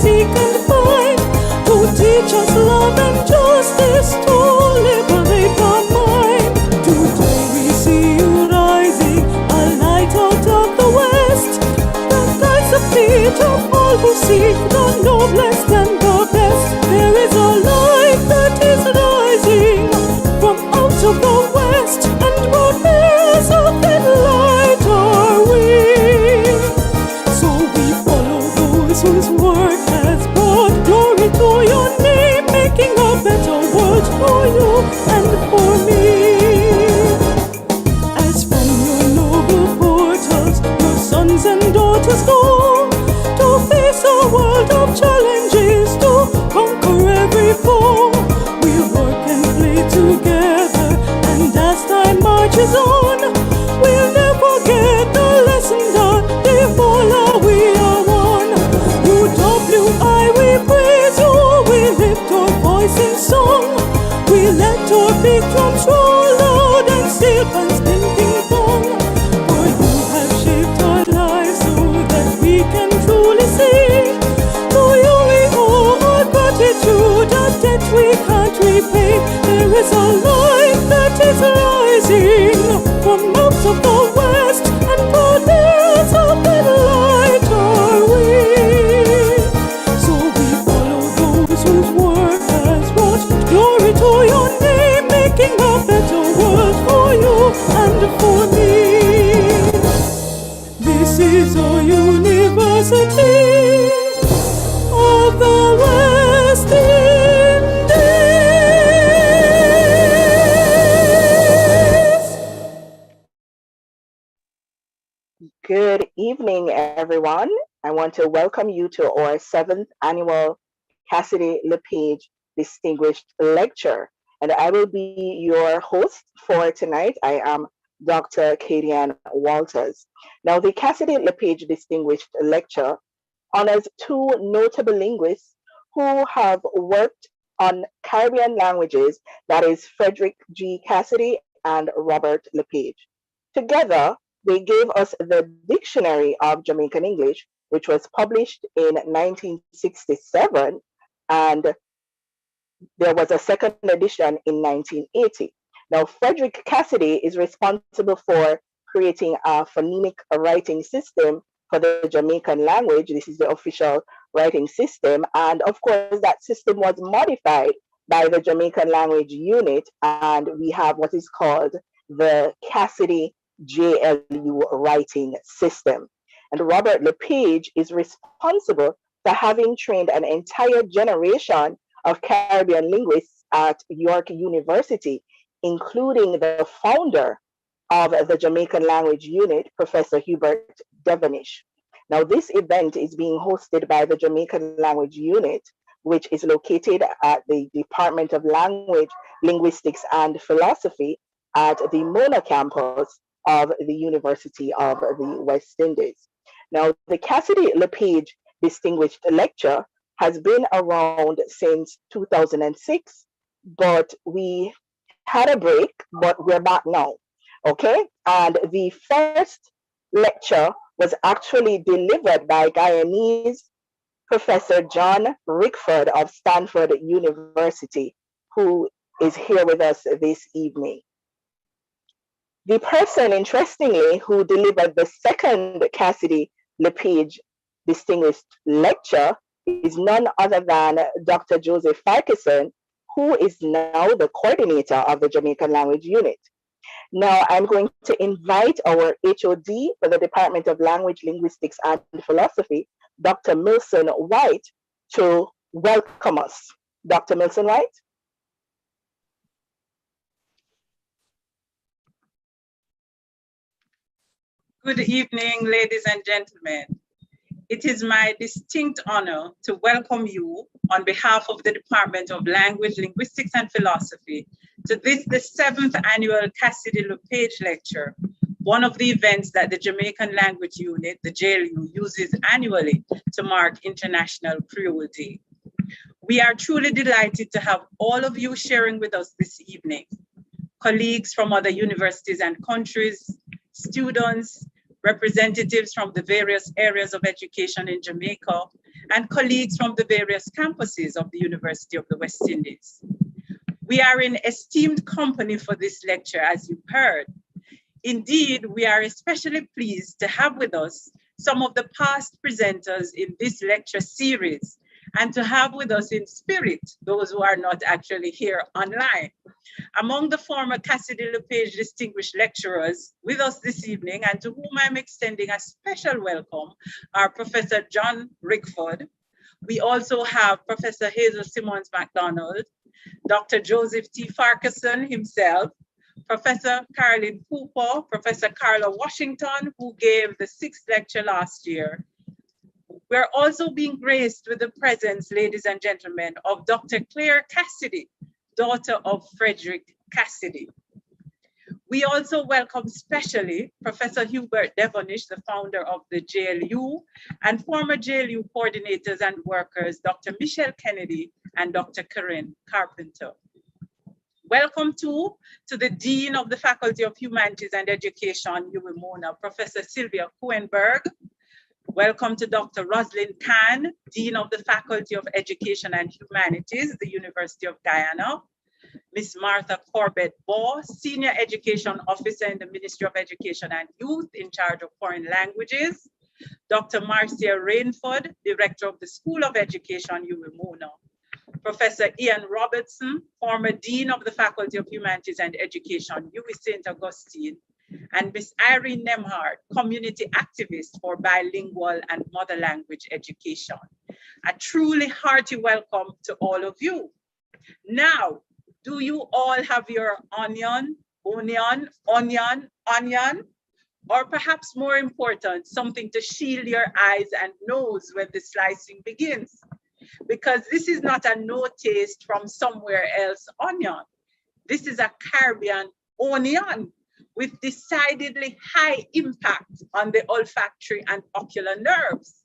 seek and find, to teach us love and justice, to liberate our mind. Today we see you rising, a light out of the west, that guides the feet of all who seek the noblest and the best. There is a light that is rising from out of the west, and what bears of that light are we. So we follow those whose work has brought glory to your name, making a better world for you and for me. As from your noble portals, your sons and daughters go to face a world of challenges, to conquer every foe. We work and play together, and as time marches on, we'll never get the lesson done. If all are we are one. UWI, we praise you, we lift our voice in song. We let our big drums roll loud and steel pans spin ping pong. For you have shaped our lives so that we can truly sing. To you we owe our gratitude, a debt we can't repay. There is a light that is rising from out of the west, and brothers of that light are we. So we follow those whose work has brought glory to your name, making a better world for you and for me. This is our university of the West Indies. Good evening, everyone. I want to welcome you to our 7th annual Cassidy-Le Distinguished Lecture. And I will be your host for tonight. I am Dr. Kadian Walters. Now, the Cassidy-Le Distinguished Lecture honors two notable linguists who have worked on Caribbean languages, that is Frederick G. Cassidy and Robert LePage. Together, they gave us the Dictionary of Jamaican English, which was published in 1967, and there was a second edition in 1980. Now, Frederick Cassidy is responsible for creating a phonemic writing system for the Jamaican language. This is the official writing system. And of course, that system was modified by the Jamaican language unit, and we have what is called the Cassidy JLU writing system. And Robert LePage is responsible for having trained an entire generation of Caribbean linguists at York University, including the founder of the Jamaican language unit, Professor Hubert Devonish. Now, this event is being hosted by the Jamaican language unit, which is located at the Department of Language, Linguistics and Philosophy at the Mona campus of the University of the West Indies. Now, the Cassidy-Le Distinguished Lecture has been around since 2006, but we had a break, but we're back now, okay? And the first lecture was actually delivered by Guyanese Professor John Rickford of Stanford University, who is here with us this evening. The person, interestingly, who delivered the second Cassidy-Le Distinguished Lecture is none other than Dr. Joseph Farquharshon, who is now the coordinator of the Jamaican language unit. Now, I'm going to invite our HOD for the Department of Language, Linguistics and Philosophy, Dr. Milson-Whyte, to welcome us. Dr. Milson-Whyte? Good evening, ladies and gentlemen. It is my distinct honor to welcome you on behalf of the Department of Language, Linguistics and Philosophy to this, the 7th annual Cassidy-Le Lecture, one of the events that the Jamaican Language Unit, the JLU, uses annually to mark International Creole Day. We are truly delighted to have all of you sharing with us this evening. Colleagues from other universities and countries, students, representatives from the various areas of education in Jamaica, and colleagues from the various campuses of the University of the West Indies. We are in esteemed company for this lecture, as you've heard. Indeed, we are especially pleased to have with us some of the past presenters in this lecture series, and to have with us in spirit those who are not actually here online. Among the former Cassidy-Le distinguished lecturers with us this evening, and to whom I'm extending a special welcome, are Professor John Rickford. We also have Professor Hazel Simmons MacDonald, Dr. Joseph T. Farquharshon himself, Professor Caroline Cooper, Professor Carla Washington, who gave the 6th lecture last year. We're also being graced with the presence, ladies and gentlemen, of Dr. Claire Cassidy, daughter of Frederick Cassidy. We also welcome specially Professor Hubert Devonish, the founder of the JLU, and former JLU coordinators and workers, Dr. Michelle Kennedy and Dr. Corinne Carpenter. Welcome to the Dean of the Faculty of Humanities and Education, UWI-MONA, Professor Silvia Kouwenberg. Welcome to Dr. Roslyn Khan, Dean of the Faculty of Education and Humanities, the University of Guyana. Ms. Martha Corbett-Baugh, Senior Education Officer in the Ministry of Education and Youth in charge of foreign languages. Dr. Marcia Rainford, Director of the School of Education, UWI-MONA. Professor Ian Robertson, former Dean of the Faculty of Humanities and Education, UWI St. Augustine, and Ms. Irene Nemhard, community activist for bilingual and mother language education. A truly hearty welcome to all of you. Now, do you all have your onion, or perhaps more important, something to shield your eyes and nose when the slicing begins? Because this is not a no taste from somewhere else onion. This is a Caribbean onion with decidedly high impact on the olfactory and ocular nerves.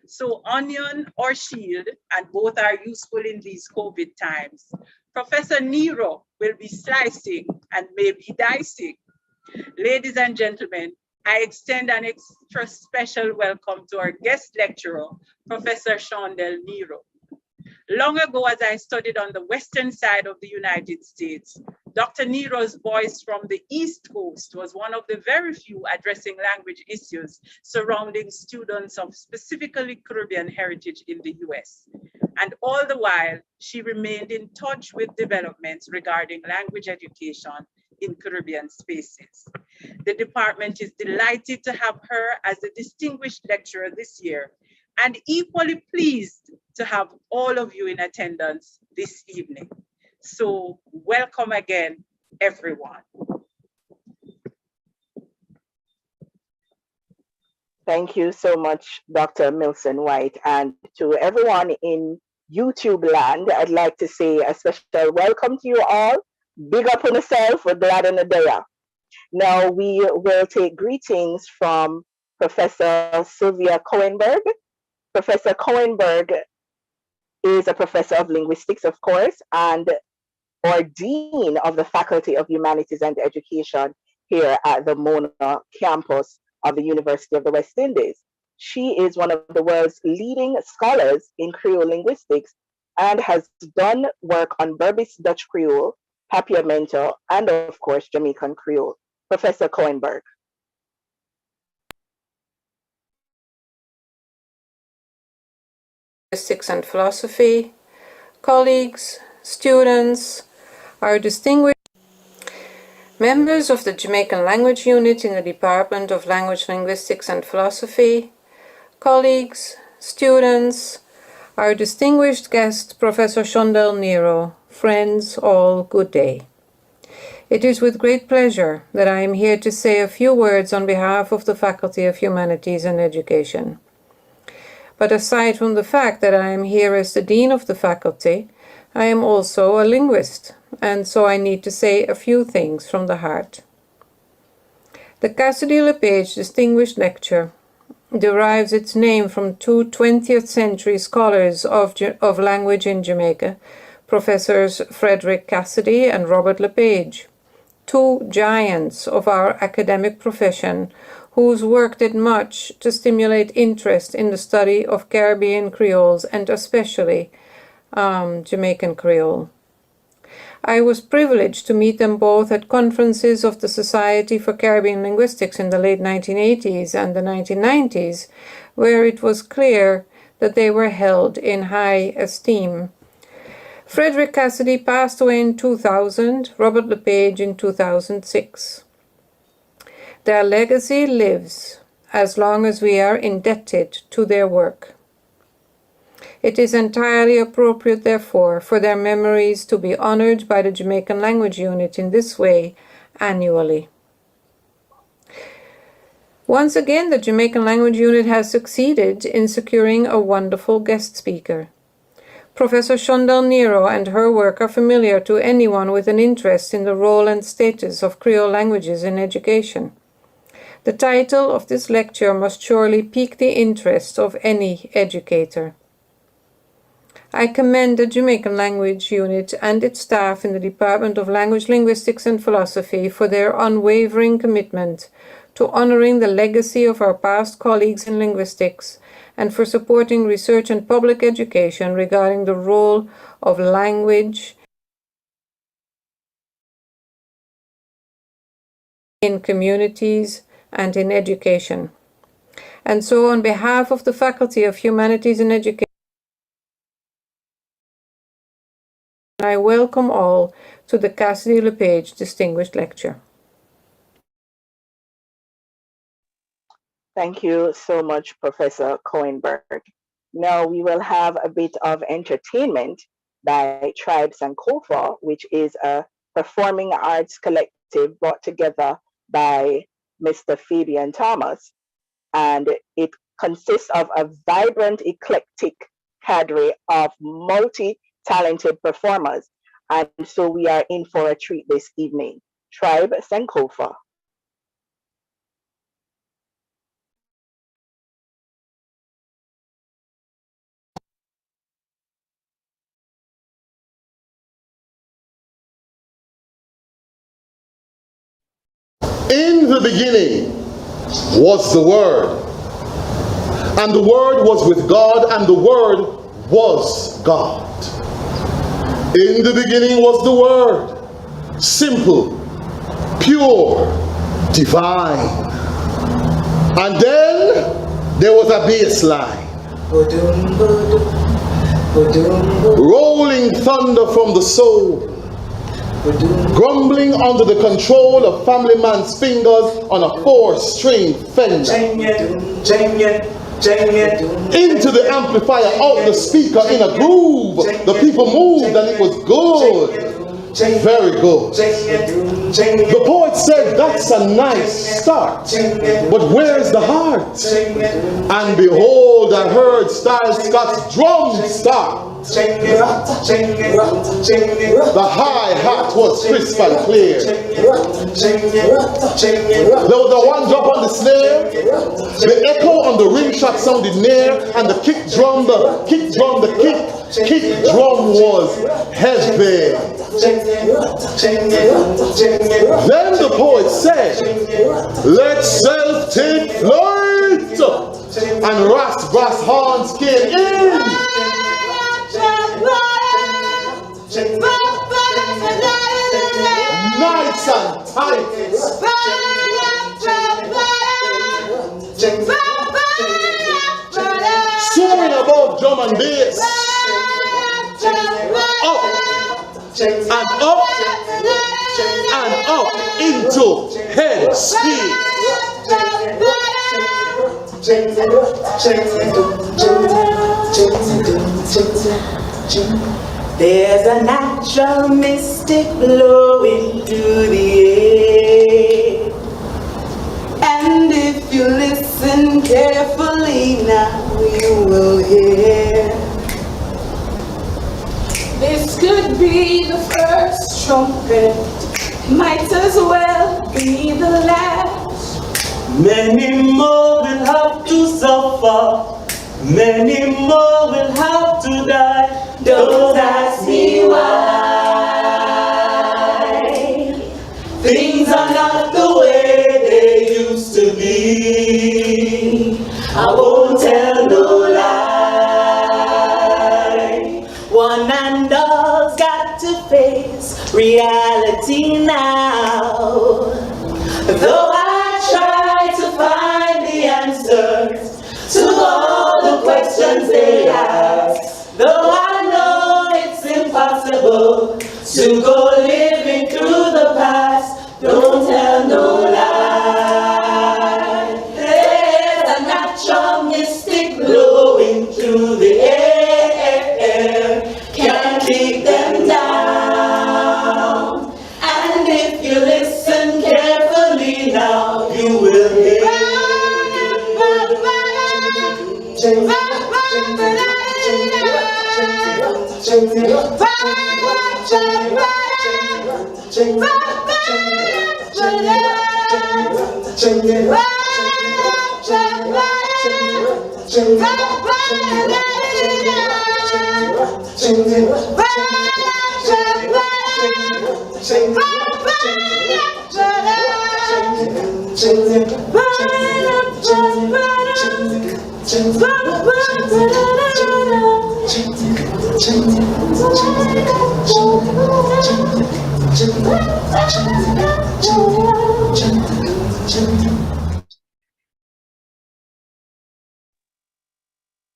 So onion or shield, and both are useful in these COVID times. Professor Nero will be slicing and maybe dicing. Ladies and gentlemen, I extend an extra special welcome to our guest lecturer, Professor Shondel Nero. Long ago, as I studied on the western side of the United States, Dr. Nero's voice from the East Coast was one of the very few addressing language issues surrounding students of specifically Caribbean heritage in the US. And all the while, she remained in touch with developments regarding language education in Caribbean spaces. The department is delighted to have her as a distinguished lecturer this year, and equally pleased to have all of you in attendance this evening. So welcome again, everyone. Thank you so much, Dr. Milson-Whyte. And to everyone in YouTube land, I'd like to say a special welcome to you all. Big up on yourself, we're glad on the day. Now we will take greetings from Professor Silvia Kouwenberg. Professor Kouwenberg is a professor of linguistics, of course, and or Dean of the Faculty of Humanities and Education here at the MONA campus of the University of the West Indies. She is one of the world's leading scholars in Creole linguistics and has done work on Berbice Dutch Creole, Papiamento, and of course, Jamaican Creole. Professor Kouwenberg. Linguistics and Philosophy, colleagues, students, our distinguished members of the Jamaican Language Unit in the Department of Language, Linguistics and Philosophy, colleagues, students, our distinguished guest, Professor Shondel Nero, friends all, good day. It is with great pleasure that I am here to say a few words on behalf of the Faculty of Humanities and Education. But aside from the fact that I am here as the Dean of the Faculty, I am also a linguist, and so I need to say a few things from the heart. The Cassidy-Le Distinguished Lecture derives its name from two 20th century scholars of language in Jamaica, Professors Frederick Cassidy and Robert LePage, two giants of our academic profession whose work did much to stimulate interest in the study of Caribbean Creoles and especially Jamaican Creole. I was privileged to meet them both at conferences of the Society for Caribbean Linguistics in the late 1980s and the 1990s, where it was clear that they were held in high esteem. Frederick Cassidy passed away in 2000, Robert LePage in 2006. Their legacy lives as long as we are indebted to their work. It is entirely appropriate, therefore, for their memories to be honored by the Jamaican Language Unit in this way annually. Once again, the Jamaican Language Unit has succeeded in securing a wonderful guest speaker. Professor Shondel Nero and her work are familiar to anyone with an interest in the role and status of Creole languages in education. The title of this lecture must surely pique the interest of any educator. I commend the Jamaican Language Unit and its staff in the Department of Language, Linguistics and Philosophy for their unwavering commitment to honoring the legacy of our past colleagues in linguistics and for supporting research and public education regarding the role of language in communities and in education. And so, on behalf of the Faculty of Humanities and Education, I welcome all to the Cassidy-Le Distinguished Lecture. Thank you so much, Professor Kouwenberg. Now we will have a bit of entertainment by Tribe Sankofa, which is a performing arts collective brought together by Mr. Fabian Thomas. And it consists of a vibrant, eclectic cadre of multi-talented performers. And so we are in for a treat this evening. Tribe Sankofa. In the beginning was the Word, and the Word was with God, and the Word was God. In the beginning was the Word, simple, pure, divine. And then there was a bass line. Rolling thunder from the soul, grumbling under the control of family man's fingers on a 4-string fender. Into the amplifier, out the speaker in a groove. The people moved and it was good. Very good. The poet said, that's a nice start, but where's the heart? And behold, I heard Style Scott's drum start. The hi-hat was crisp and clear. There was a one drop on the snare. The echo on the ring shot sounded near, and the kick drum was heavy. Then the poet said, let self take flight, and Ras Brass Horns came in. Nice and tight. Soaring above drum and bass. Up and up into head speed. There's a natural mystic blowing through the air, and if you listen carefully now you will hear. This could be the first trumpet, might as well be the last. Many more will have to suffer, many more will have to die. Don't ask me why. Things are not the way they used to be. I won't tell no lie. One and all's got to face reality now. Though I try to find the answers to all the questions they ask, though I know it's impossible to go living through the past, don't tell no lie. There's a natural mystic blowing through the air, can't keep them down. And if you listen carefully now, you will hear.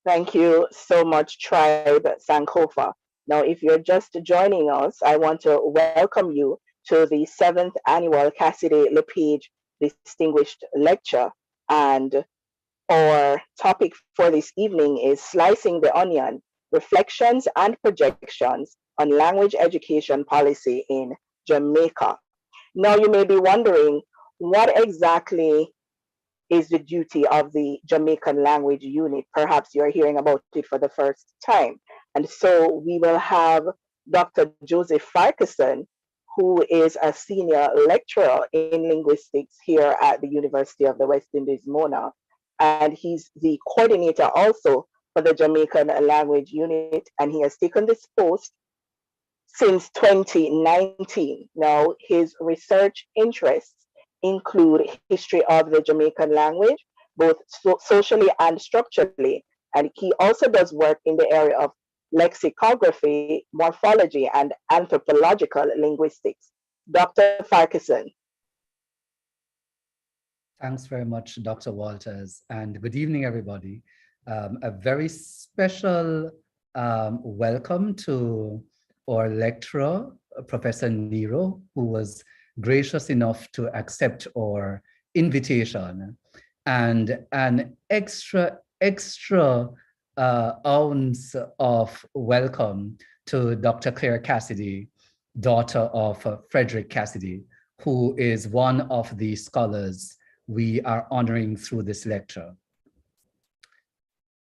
Thank you so much, Tribe Sankofa. Now, if you're just joining us, I want to welcome you to the 7th annual Cassidy-Le Distinguished Lecture. And our topic for this evening is Slicing the Onion, Reflections and Projections on Language Education Policy in Jamaica. Now, you may be wondering, what exactly is the duty of the Jamaican Language Unit? Perhaps you're hearing about it for the first time. And so we will have Dr. Joseph Farquharshon, who is a senior lecturer in linguistics here at the University of the West Indies, Mona. And he's the coordinator also for the Jamaican Language Unit, and he has taken this post since 2019. Now, his research interests include history of the Jamaican language, both socially and structurally. And he also does work in the area of lexicography, morphology, and anthropological linguistics. Dr. Farquharshon. Thanks very much, Dr. Walters, and good evening, everybody. A very special welcome to our lecturer, Professor Nero, who was gracious enough to accept our invitation, and an extra ounce of welcome to Dr. Claire Cassidy, daughter of Frederick Cassidy, who is one of the scholars we are honoring through this lecture.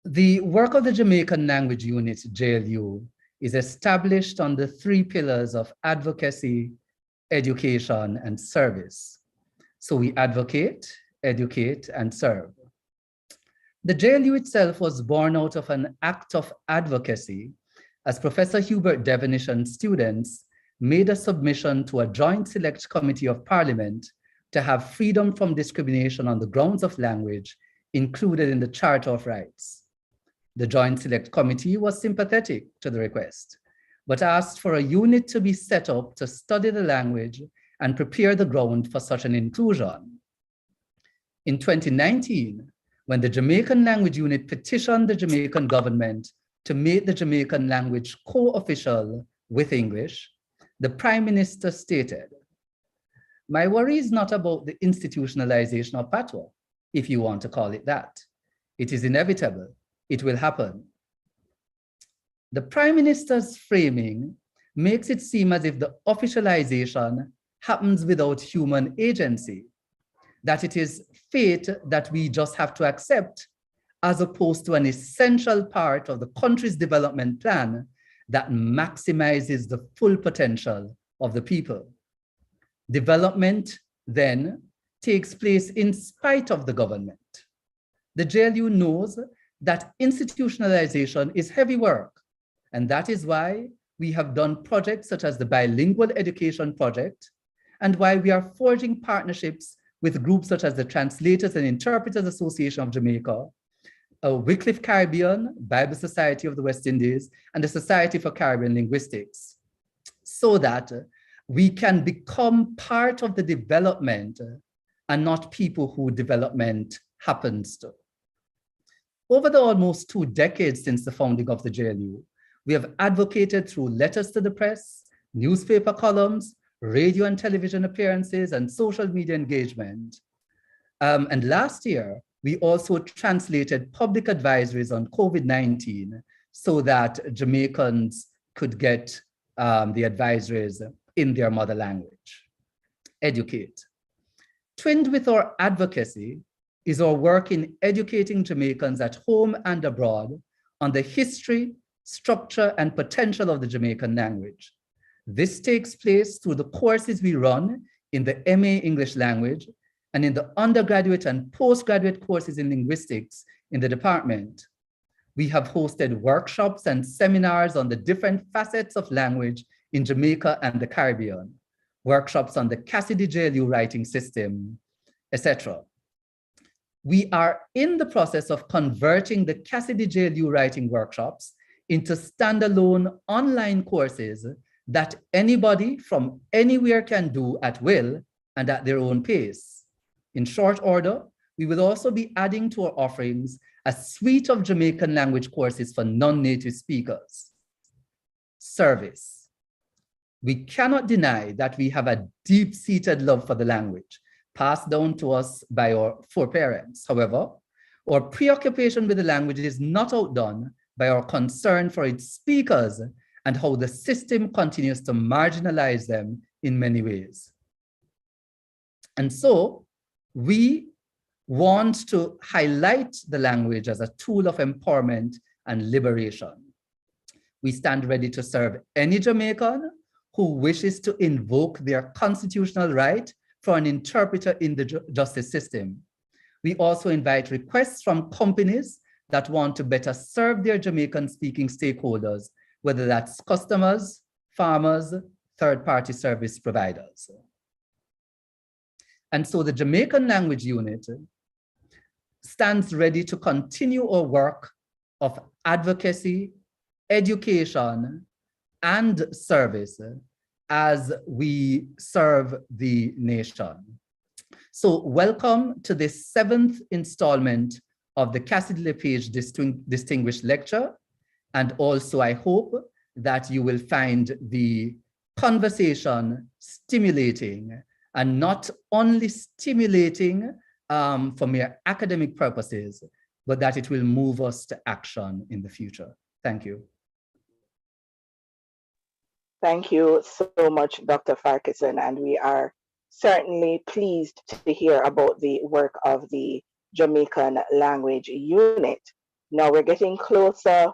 The work of the Jamaican Language Unit, JLU, is established on the 3 pillars of advocacy, education, and service. So we advocate, educate, and serve. The JLU itself was born out of an act of advocacy as Professor Hubert Devonish and students made a submission to a joint select committee of Parliament to have freedom from discrimination on the grounds of language included in the Charter of Rights. The Joint Select Committee was sympathetic to the request, but asked for a unit to be set up to study the language and prepare the ground for such an inclusion. In 2019, when the Jamaican Language Unit petitioned the Jamaican government to make the Jamaican language co-official with English, the Prime Minister stated, "My worry is not about the institutionalization of patois, if you want to call it that. It is inevitable. It will happen." The Prime Minister's framing makes it seem as if the officialization happens without human agency, that it is fate that we just have to accept, as opposed to an essential part of the country's development plan that maximizes the full potential of the people. Development, then, takes place in spite of the government. The JLU knows that institutionalization is heavy work, and that is why we have done projects such as the Bilingual Education Project, and why we are forging partnerships with groups such as the Translators and Interpreters Association of Jamaica, Wycliffe Caribbean, Bible Society of the West Indies, and the Society for Caribbean Linguistics, so that we can become part of the development and not people who development happens to. Over the almost 2 decades since the founding of the JLU, we have advocated through letters to the press, newspaper columns, radio and television appearances, and social media engagement. And last year, we also translated public advisories on COVID-19 so that Jamaicans could get the advisories in their mother language. Educate. Twinned with our advocacy is our work in educating Jamaicans at home and abroad on the history, structure, and potential of the Jamaican language. This takes place through the courses we run in the MA English language and in the undergraduate and postgraduate courses in linguistics in the department. We have hosted workshops and seminars on the different facets of language in Jamaica and the Caribbean, workshops on the Cassidy-Le writing system, etc. We are in the process of converting the Cassidy-Le writing workshops into standalone online courses that anybody from anywhere can do at will and at their own pace. In short order, we will also be adding to our offerings a suite of Jamaican language courses for non-native speakers. Service. We cannot deny that we have a deep-seated love for the language, passed down to us by our foreparents. However, our preoccupation with the language is not outdone by our concern for its speakers and how the system continues to marginalize them in many ways. And so we want to highlight the language as a tool of empowerment and liberation. We stand ready to serve any Jamaican who wishes to invoke their constitutional right for an interpreter in the justice system. We also invite requests from companies that want to better serve their Jamaican-speaking stakeholders, whether that's customers, farmers, third-party service providers. And so the Jamaican Language Unit stands ready to continue our work of advocacy, education, and service as we serve the nation. So welcome to this 7th installment of the Cassidy-Le Page Distinguished Lecture. And also I hope that you will find the conversation stimulating and not only stimulating for mere academic purposes, but that it will move us to action in the future. Thank you. Thank you so much, Dr. Farquharshon, and we are certainly pleased to hear about the work of the Jamaican Language Unit. Now we're getting closer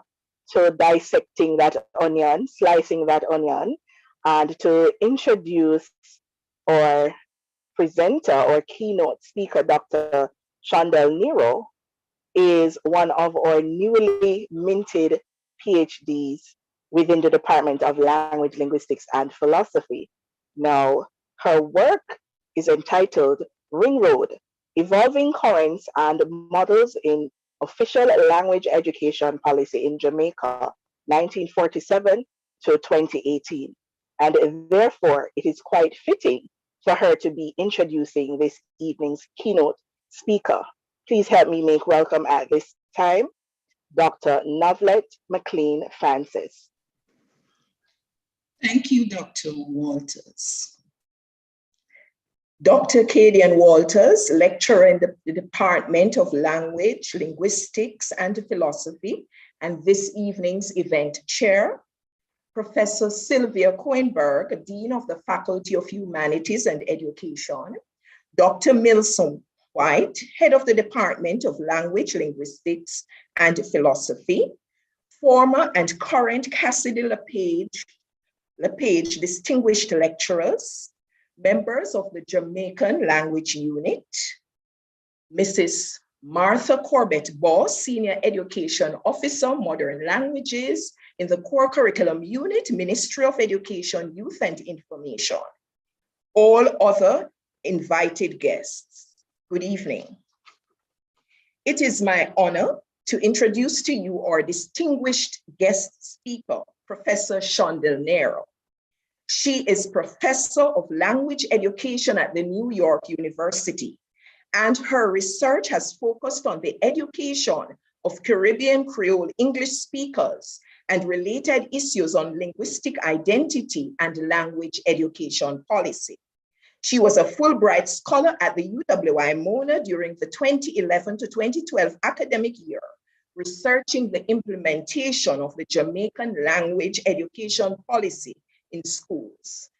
to dissecting that onion, slicing that onion, and to introduce our presenter or keynote speaker, Dr. Shondel Nero, is one of our newly minted PhDs within the Department of Language, Linguistics, and Philosophy. Now, her work is entitled Ring Road, Evolving Currents and Models in Official Language Education Policy in Jamaica, 1947 to 2018. And therefore, it is quite fitting for her to be introducing this evening's keynote speaker. Please help me make welcome at this time, Dr. Novelette Mclean-Francis. Thank you, Dr. Walters. Dr. Cadian Walters, lecturer in the Department of Language, Linguistics, and Philosophy, and this evening's event chair. Professor Silvia Kouwenberg, Dean of the Faculty of Humanities and Education. Dr. Milson-Whyte, Head of the Department of Language, Linguistics, and Philosophy. Former and current Cassidy-Le Page distinguished lecturers, members of the Jamaican Language Unit, Mrs. Martha Corbett-Boss, Senior Education Officer, Modern Languages in the Core Curriculum Unit, Ministry of Education, Youth and Information. All other invited guests, good evening. It is my honor to introduce to you our distinguished guest speaker, Professor Shondel Nero. She is Professor of Language Education at the New York University, and her research has focused on the education of Caribbean Creole English speakers and related issues on linguistic identity and language education policy. She was a Fulbright Scholar at the UWI Mona during the 2011 to 2012 academic year, researching the implementation of the Jamaican language education policy in schools.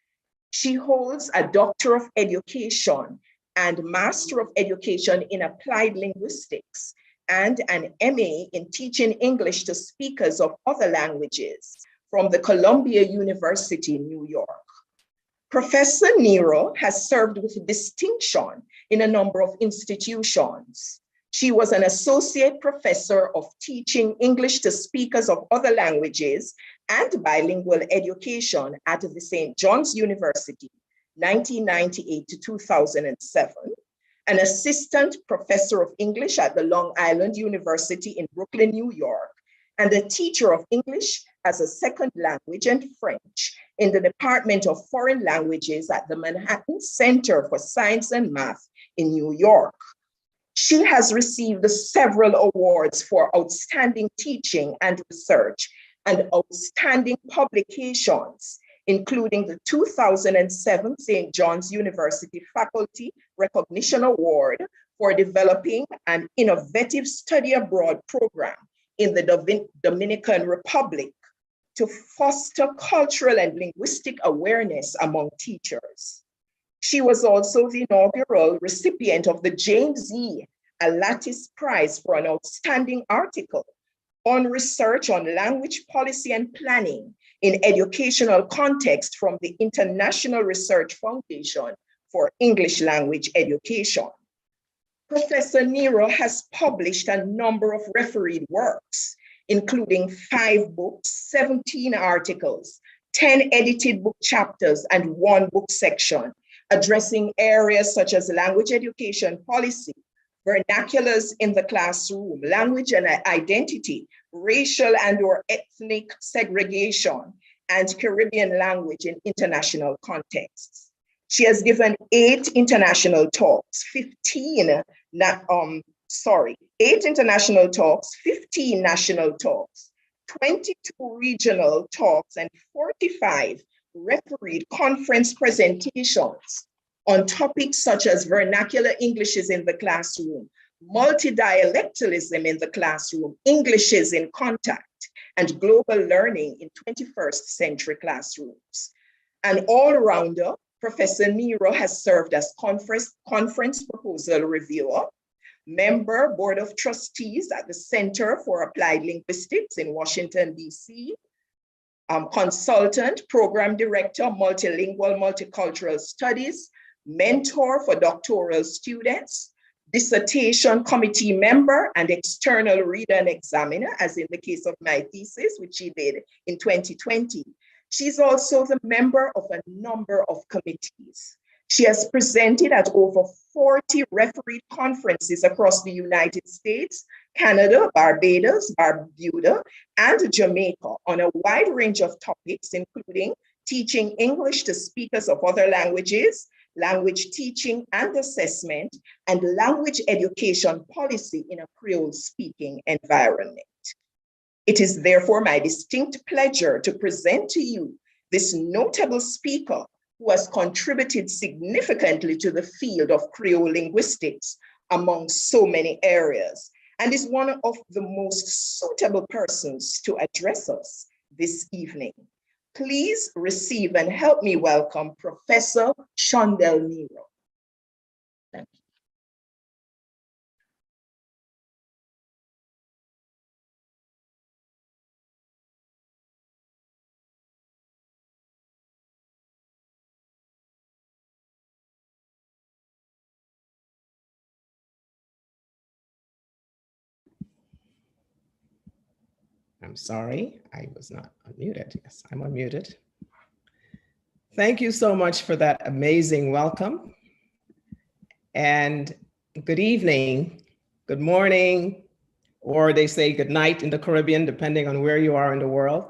She holds a Doctor of Education and Master of Education in Applied Linguistics and an MA in Teaching English to Speakers of Other Languages from the Columbia University, New York. Professor Nero has served with distinction in a number of institutions. She was an Associate Professor of Teaching English to Speakers of Other Languages and Bilingual Education at the St. John's University, 1998 to 2007, an Assistant Professor of English at the Long Island University in Brooklyn, New York, and a teacher of English as a second language and French in the Department of Foreign Languages at the Manhattan Center for Science and Math in New York. She has received several awards for outstanding teaching and research and outstanding publications, including the 2007 St. John's University Faculty Recognition Award for developing an innovative study abroad program in the Dominican Republic to foster cultural and linguistic awareness among teachers. She was also the inaugural recipient of the James E. Alatis Prize for an outstanding article on research on language policy and planning in educational context from the International Research Foundation for English Language Education. Professor Nero has published a number of refereed works, including 5 books, 17 articles, 10 edited book chapters, and 1 book section, addressing areas such as language education policy, vernaculars in the classroom, language and identity, racial and/or ethnic segregation, and Caribbean language in international contexts. She has given 8 international talks, 8 international talks, 15 national talks, 22 regional talks, and 45 refereed conference presentations on topics such as vernacular Englishes in the classroom, multidialectalism in the classroom, Englishes in contact, and global learning in 21st century classrooms. An all-rounder, Professor Nero has served as conference proposal reviewer, member, Board of Trustees at the Center for Applied Linguistics in Washington, DC, consultant, program director, multilingual, multicultural studies, mentor for doctoral students, dissertation committee member, and external reader and examiner, as in the case of my thesis, which she did in 2020. She's also the member of a number of committees. She has presented at over 40 refereed conferences across the United States, Canada, Barbados, Bermuda, and Jamaica on a wide range of topics, including teaching English to speakers of other languages, language teaching and assessment, and language education policy in a Creole-speaking environment. It is therefore my distinct pleasure to present to you this notable speaker who has contributed significantly to the field of Creole linguistics among so many areas, and is one of the most suitable persons to address us this evening. Please receive and help me welcome Professor Shondel Nero. Thank you. I'm sorry, I was not unmuted. Yes, I'm unmuted. Thank you so much for that amazing welcome. And good evening, good morning, or they say good night in the Caribbean, depending on where you are in the world.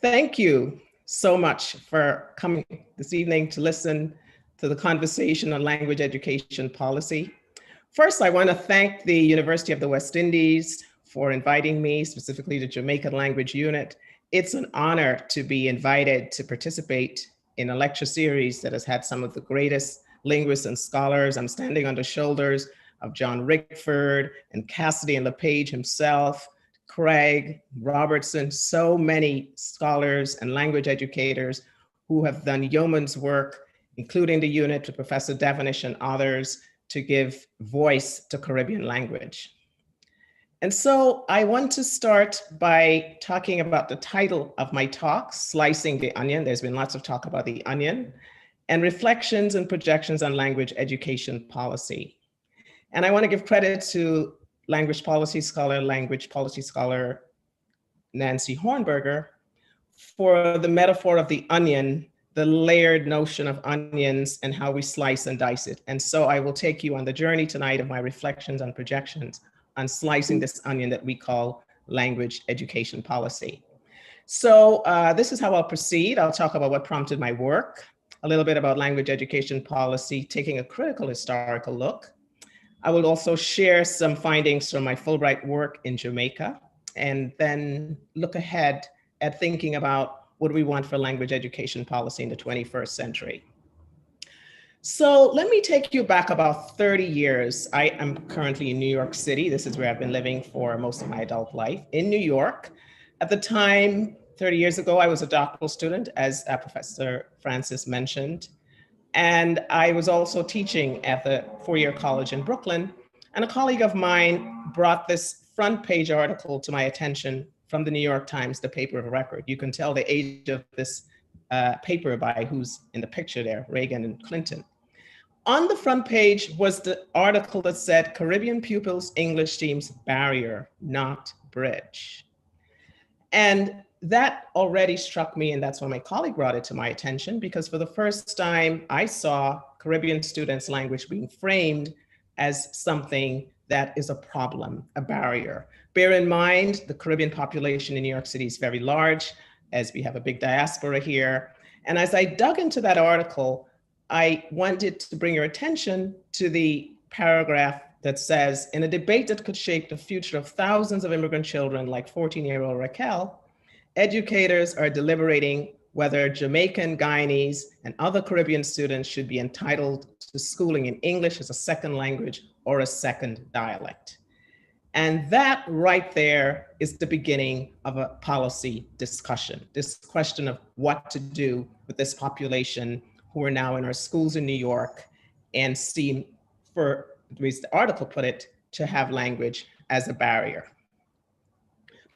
Thank you so much for coming this evening to listen to the conversation on language education policy. First, I want to thank the University of the West Indies for inviting me, specifically the Jamaican Language Unit. It's an honor to be invited to participate in a lecture series that has had some of the greatest linguists and scholars. I'm standing on the shoulders of John Rickford and Cassidy-Le himself, Craig Robertson, so many scholars and language educators who have done yeoman's work, including the unit with Professor Devonish and others, to give voice to Caribbean language. And so I want to start by talking about the title of my talk, Slicing the Onion. There's been lots of talk about the onion, and reflections and projections on language education policy. And I want to give credit to language policy scholar Nancy Hornberger for the metaphor of the onion, the layered notion of onions and how we slice and dice it. And so I will take you on the journey tonight of my reflections and projections on slicing this onion that we call language education policy. So this is how I'll proceed. I'll talk about what prompted my work, a little bit about language education policy, taking a critical historical look. I will also share some findings from my Fulbright work in Jamaica, and then look ahead at thinking about what we want for language education policy in the 21st century. So let me take you back about 30 years. I am currently in New York City. This is where I've been living for most of my adult life, in New York. At the time, 30 years ago, I was a doctoral student, as Professor Francis mentioned. And I was also teaching at the four-year college in Brooklyn. And a colleague of mine brought this front page article to my attention from the New York Times, the paper of record. You can tell the age of this paper by who's in the picture there, Reagan and Clinton. On the front page was the article that said, Caribbean pupils English teams barrier, not bridge. And that already struck me, and that's why my colleague brought it to my attention, because for the first time I saw Caribbean students' language being framed as something that is a problem, a barrier. Bear in mind, the Caribbean population in New York City is very large, as we have a big diaspora here. And as I dug into that article, I wanted to bring your attention to the paragraph that says, in a debate that could shape the future of thousands of immigrant children like 14-year-old Raquel, educators are deliberating whether Jamaican, Guyanese, and other Caribbean students should be entitled to schooling in English as a second language or a second dialect. And that right there is the beginning of a policy discussion, this question of what to do with this population who are now in our schools in New York and seem, for the way the article put it, to have language as a barrier.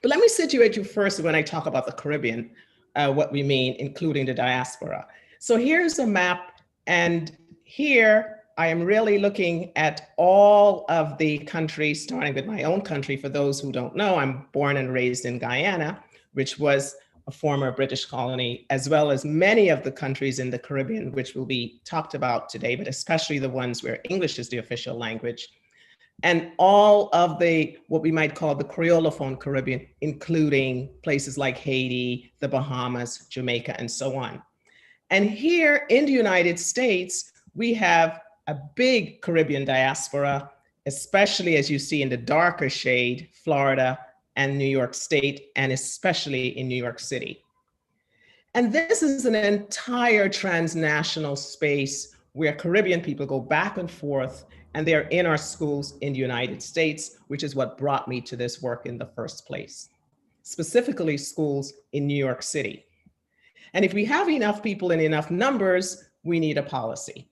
But let me situate you first when I talk about the Caribbean, what we mean, including the diaspora. So here's a map, and here I am really looking at all of the countries, starting with my own country. For those who don't know, I'm born and raised in Guyana, which was a former British colony, as well as many of the countries in the Caribbean, which will be talked about today, but especially the ones where English is the official language. And all of the, what we might call the Creolophone Caribbean, including places like Haiti, the Bahamas, Jamaica, and so on. And here in the United States, we have a big Caribbean diaspora, especially as you see in the darker shade, Florida and New York State, and especially in New York City. And this is an entire transnational space where Caribbean people go back and forth, and they're in our schools in the United States, which is what brought me to this work in the first place, specifically schools in New York City. And if we have enough people in enough numbers, we need a policy.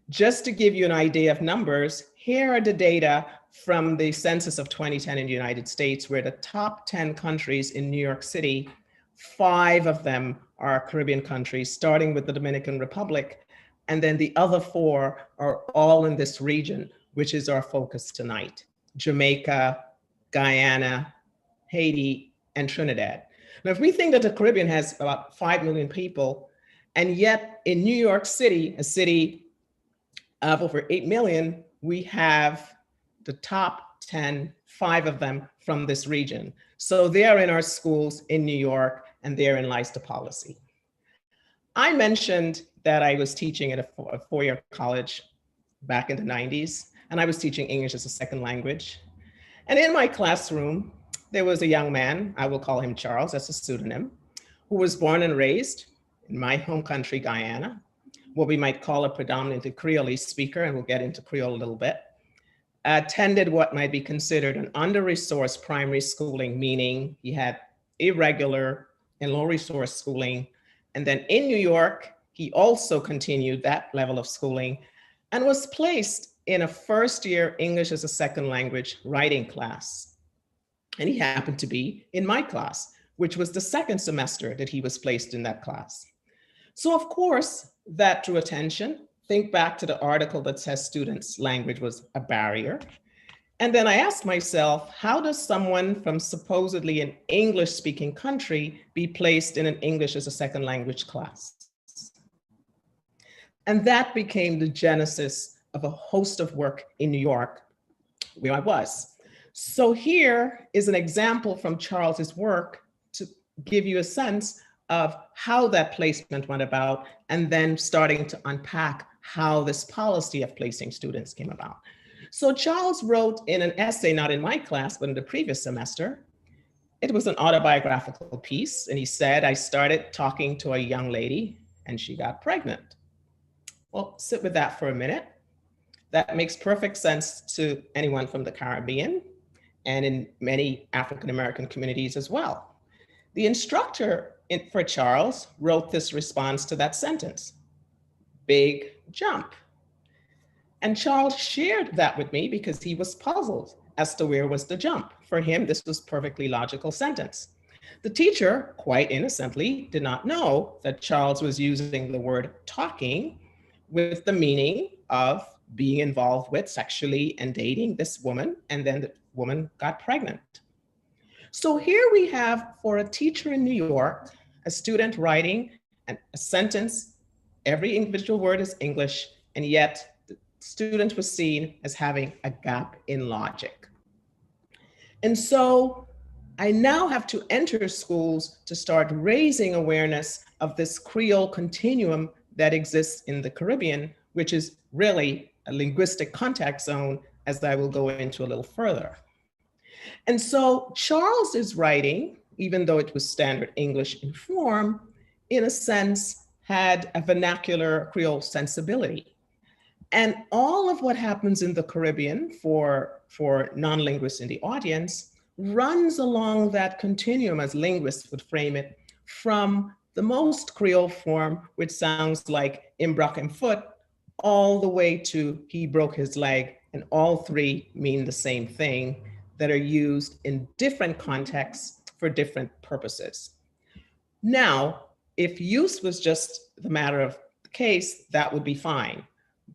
Just to give you an idea of numbers, here are the data from the census of 2010 in the United States, where the top 10 countries in New York City, 5 of them are Caribbean countries, starting with the Dominican Republic. And then the other 4 are all in this region, which is our focus tonight: Jamaica, Guyana, Haiti, and Trinidad. Now, if we think that the Caribbean has about 5 million people, and yet in New York City, a city of over 8 million, we have the top 10 5 of them from this region. So they are in our schools in New York, and therein lies the policy. I mentioned that I was teaching at a four-year college back in the 90s, and I was teaching English as a second language. And in my classroom, there was a young man, I will call him Charles, that's a pseudonym, who was born and raised in my home country, Guyana, what we might call a predominantly Creole speaker, and we'll get into Creole a little bit, attended what might be considered an under-resourced primary schooling, meaning he had irregular and low-resource schooling. And then in New York, he also continued that level of schooling and was placed in a first-year English as a second language writing class. And he happened to be in my class, which was the second semester that he was placed in that class. So of course, that drew attention. Think back to the article that says students' language was a barrier. And then I asked myself, how does someone from supposedly an English-speaking country be placed in an English as a second language class? And that became the genesis of a host of work in New York, where I was. So here is an example from Charles's work to give you a sense of how that placement went about, and then starting to unpack how this policy of placing students came about. So Charles wrote in an essay, not in my class, but in the previous semester. It was an autobiographical piece, and he said, I started talking to a young lady and she got pregnant. Well, sit with that for a minute. That makes perfect sense to anyone from the Caribbean and in many African-American communities as well. The instructor for Charles wrote this response to that sentence, big jump. And Charles shared that with me because he was puzzled as to where was the jump. For him, this was perfectly logical sentence. The teacher, quite innocently, did not know that Charles was using the word talking with the meaning of being involved with sexually and dating this woman, and then the woman got pregnant. So here we have, for a teacher in New York, a student writing a sentence, every individual word is English, and yet the student was seen as having a gap in logic. And so I now have to enter schools to start raising awareness of this Creole continuum that exists in the Caribbean, which is really a linguistic contact zone, as I will go into a little further. And so Charles is writing, even though it was standard English in form, in a sense, had a vernacular Creole sensibility. And all of what happens in the Caribbean for non-linguists in the audience runs along that continuum, as linguists would frame it, from the most Creole form, which sounds like "im broc him foot," all the way to "he broke his leg," and all three mean the same thing, that are used in different contexts for different purposes. Now, if use was just the matter of the case, that would be fine.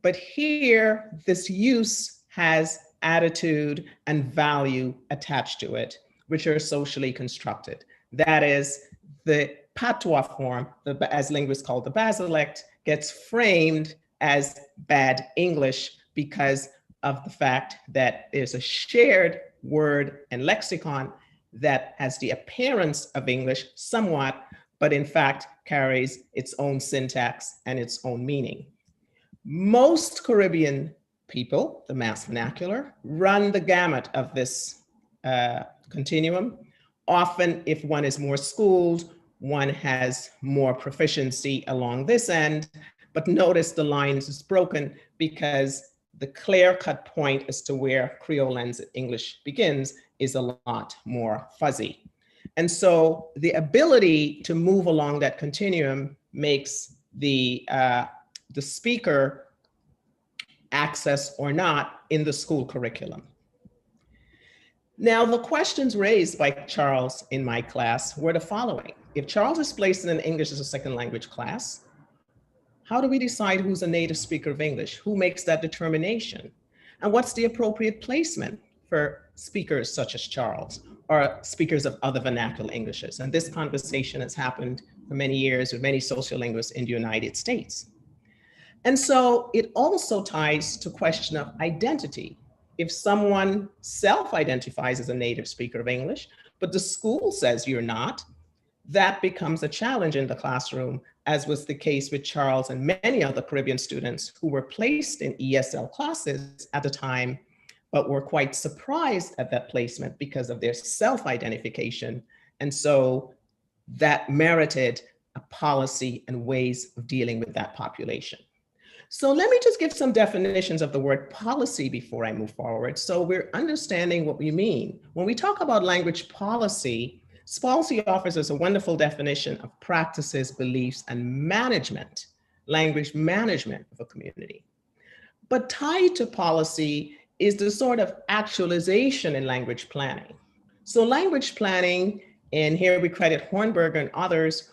But here, this use has attitude and value attached to it, which are socially constructed. That is, the patois form, as linguists call the basilect, gets framed as bad English because of the fact that there's a shared word and lexicon that has the appearance of English somewhat, but in fact carries its own syntax and its own meaning. Most Caribbean people, the mass vernacular, run the gamut of this continuum. Often, if one is more schooled, one has more proficiency along this end, but notice the lines is broken because the clear-cut point as to where Creole and English begins is a lot more fuzzy. And so the ability to move along that continuum makes the speaker access or not in the school curriculum. Now, the questions raised by Charles in my class were the following. If Charles is placed in an English as a second language class, how do we decide who's a native speaker of English? Who makes that determination? And what's the appropriate placement for speakers such as Charles or speakers of other vernacular Englishes? And this conversation has happened for many years with many sociolinguists in the United States. And so it also ties to question of identity. If someone self-identifies as a native speaker of English, but the school says you're not, that becomes a challenge in the classroom, as was the case with Charles and many other Caribbean students who were placed in ESL classes at the time, but were quite surprised at that placement because of their self-identification. And so that merited a policy and ways of dealing with that population. So let me just give some definitions of the word policy before I move forward. So we're understanding what we mean. When we talk about language policy offers us a wonderful definition of practices, beliefs, and management, language management of a community. But tied to policy is the sort of actualization in language planning. So language planning, and here we credit Hornberger and others,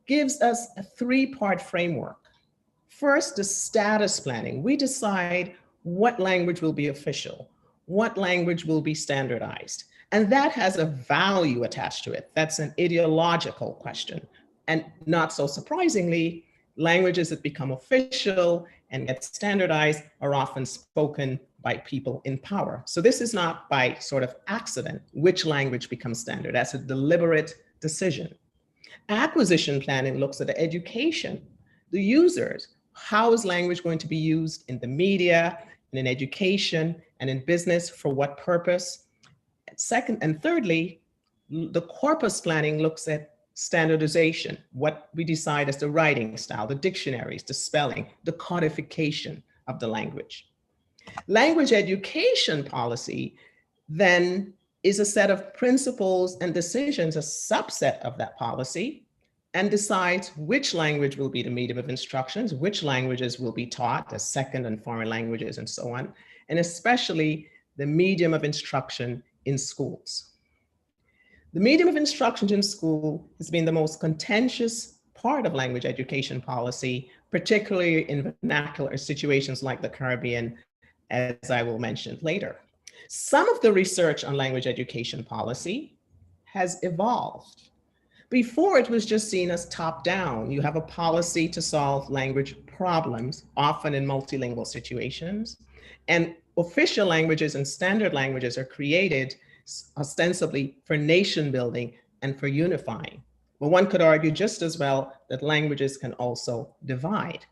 gives us a three-part framework. First, the status planning. We decide what language will be official, what language will be standardized. And that has a value attached to it. That's an ideological question. And not so surprisingly, languages that become official and get standardized are often spoken by people in power. So this is not by sort of accident which language becomes standard. That's a deliberate decision. Acquisition planning looks at the education, the users. How is language going to be used in the media, and in education, and in business, for what purpose? Second and thirdly, the corpus planning looks at standardization, what we decide as the writing style, the dictionaries, the spelling, the codification of the language. Language education policy then is a set of principles and decisions, a subset of that policy, and decides which language will be the medium of instructions, which languages will be taught as second and foreign languages, and so on, and especially the medium of instruction in schools. The medium of instruction in school has been the most contentious part of language education policy, particularly in vernacular situations like the Caribbean, as I will mention later. Some of the research on language education policy has evolved. Before, it was just seen as top-down. You have a policy to solve language problems, often in multilingual situations, and official languages and standard languages are created ostensibly for nation building and for unifying. But one could argue just as well that languages can also divide.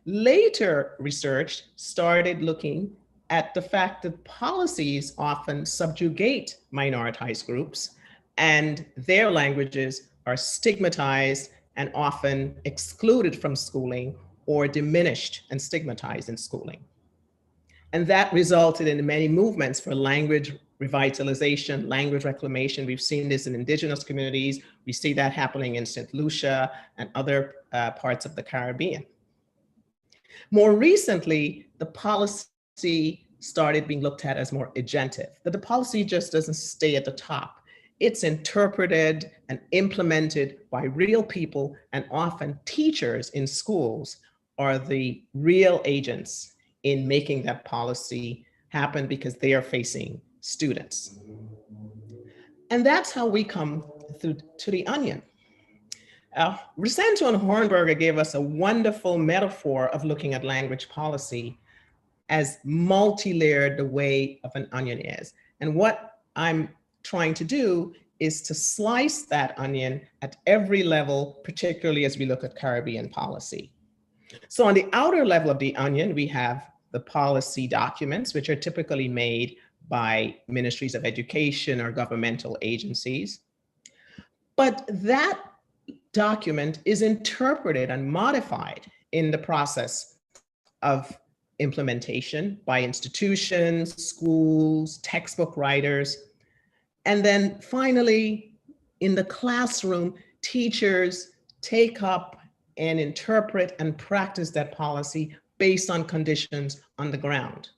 Later research started looking at the fact that policies often subjugate minoritized groups, and their languages are stigmatized and often excluded from schooling or diminished and stigmatized in schooling. And that resulted in many movements for language revitalization, language reclamation. We've seen this in indigenous communities. We see that happening in St. Lucia and other parts of the Caribbean. More recently, the policy started being looked at as more agentive, that the policy just doesn't stay at the top. It's interpreted and implemented by real people, and often teachers in schools are the real agents in making that policy happen because they are facing students. And that's how we come through to the onion. Rosanto and Hornberger gave us a wonderful metaphor of looking at language policy as multi-layered the way of an onion is. And what I'm trying to do is to slice that onion at every level, particularly as we look at Caribbean policy. So on the outer level of the onion, we have the policy documents, which are typically made by ministries of education or governmental agencies. But that document is interpreted and modified in the process of implementation by institutions, schools, textbook writers. And then finally, in the classroom, teachers take up and interpret and practice that policy based on conditions on the ground.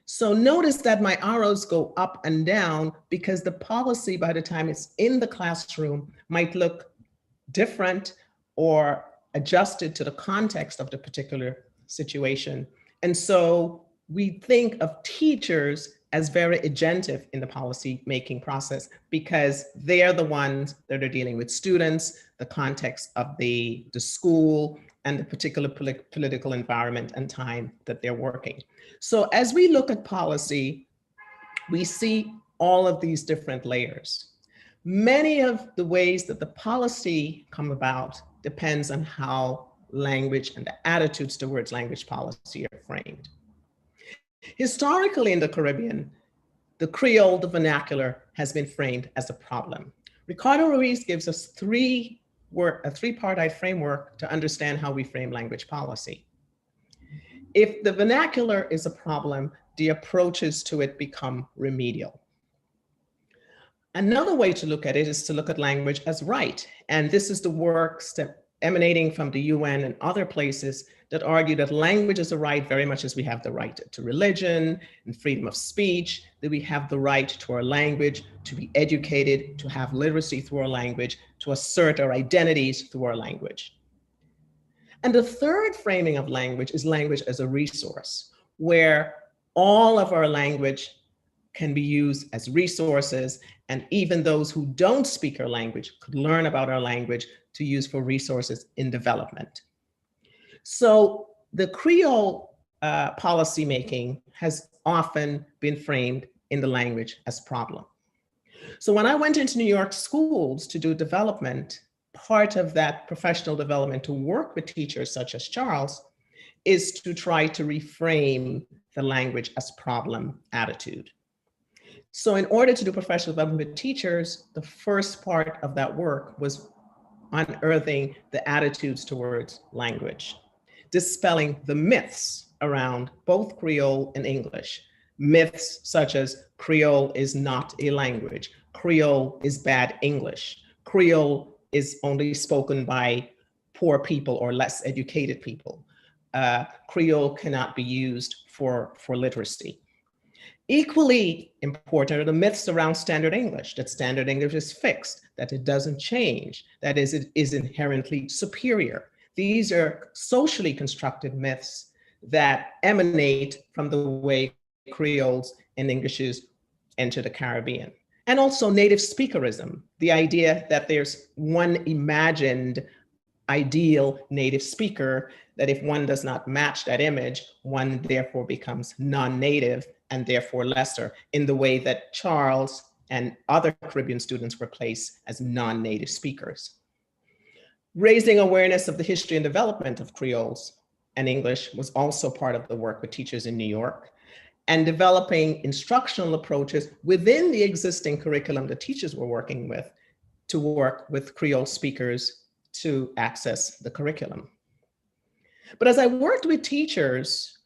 So notice that my arrows go up and down because the policy, by the time it's in the classroom, might look different or adjusted to the context of the particular situation. And so we think of teachers as very agentive in the policy making process because they are the ones that are dealing with students, the context of the school, and the particular political environment and time that they're working. So as we look at policy, we see all of these different layers. Many of the ways that the policy come about depends on how language and the attitudes towards language policy are framed. Historically in the Caribbean, the Creole, the vernacular, has been framed as a problem. Ricardo Ruiz gives us a three-part framework to understand how we frame language policy. If the vernacular is a problem, the approaches to it become remedial. Another way to look at it is to look at language as right. And this is the works that emanating from the UN and other places that argue that language is a right very much as we have the right to religion and freedom of speech, that we have the right to our language, to be educated, to have literacy through our language, to assert our identities through our language. And the third framing of language is language as a resource, where all of our language can be used as resources, and even those who don't speak our language could learn about our language to use for resources in development. So the Creole policymaking has often been framed in the language as problem. So when I went into New York schools to do development, part of that professional development to work with teachers such as Charles is to try to reframe the language as problem attitude. So in order to do professional development with teachers, the first part of that work was unearthing the attitudes towards language, dispelling the myths around both Creole and English. Myths such as Creole is not a language, Creole is bad English, Creole is only spoken by poor people or less educated people. Creole cannot be used for literacy. Equally important are the myths around standard English, that standard English is fixed, that it doesn't change, that it is inherently superior. These are socially constructed myths that emanate from the way Creoles and Englishes enter the Caribbean. And also native speakerism, the idea that there's one imagined ideal native speaker, that if one does not match that image, one therefore becomes non-native and therefore lesser, in the way that Charles and other Caribbean students were placed as non-native speakers. Raising awareness of the history and development of Creoles and English was also part of the work with teachers in New York, and developing instructional approaches within the existing curriculum that teachers were working with to work with Creole speakers to access the curriculum. But as I worked with teachers,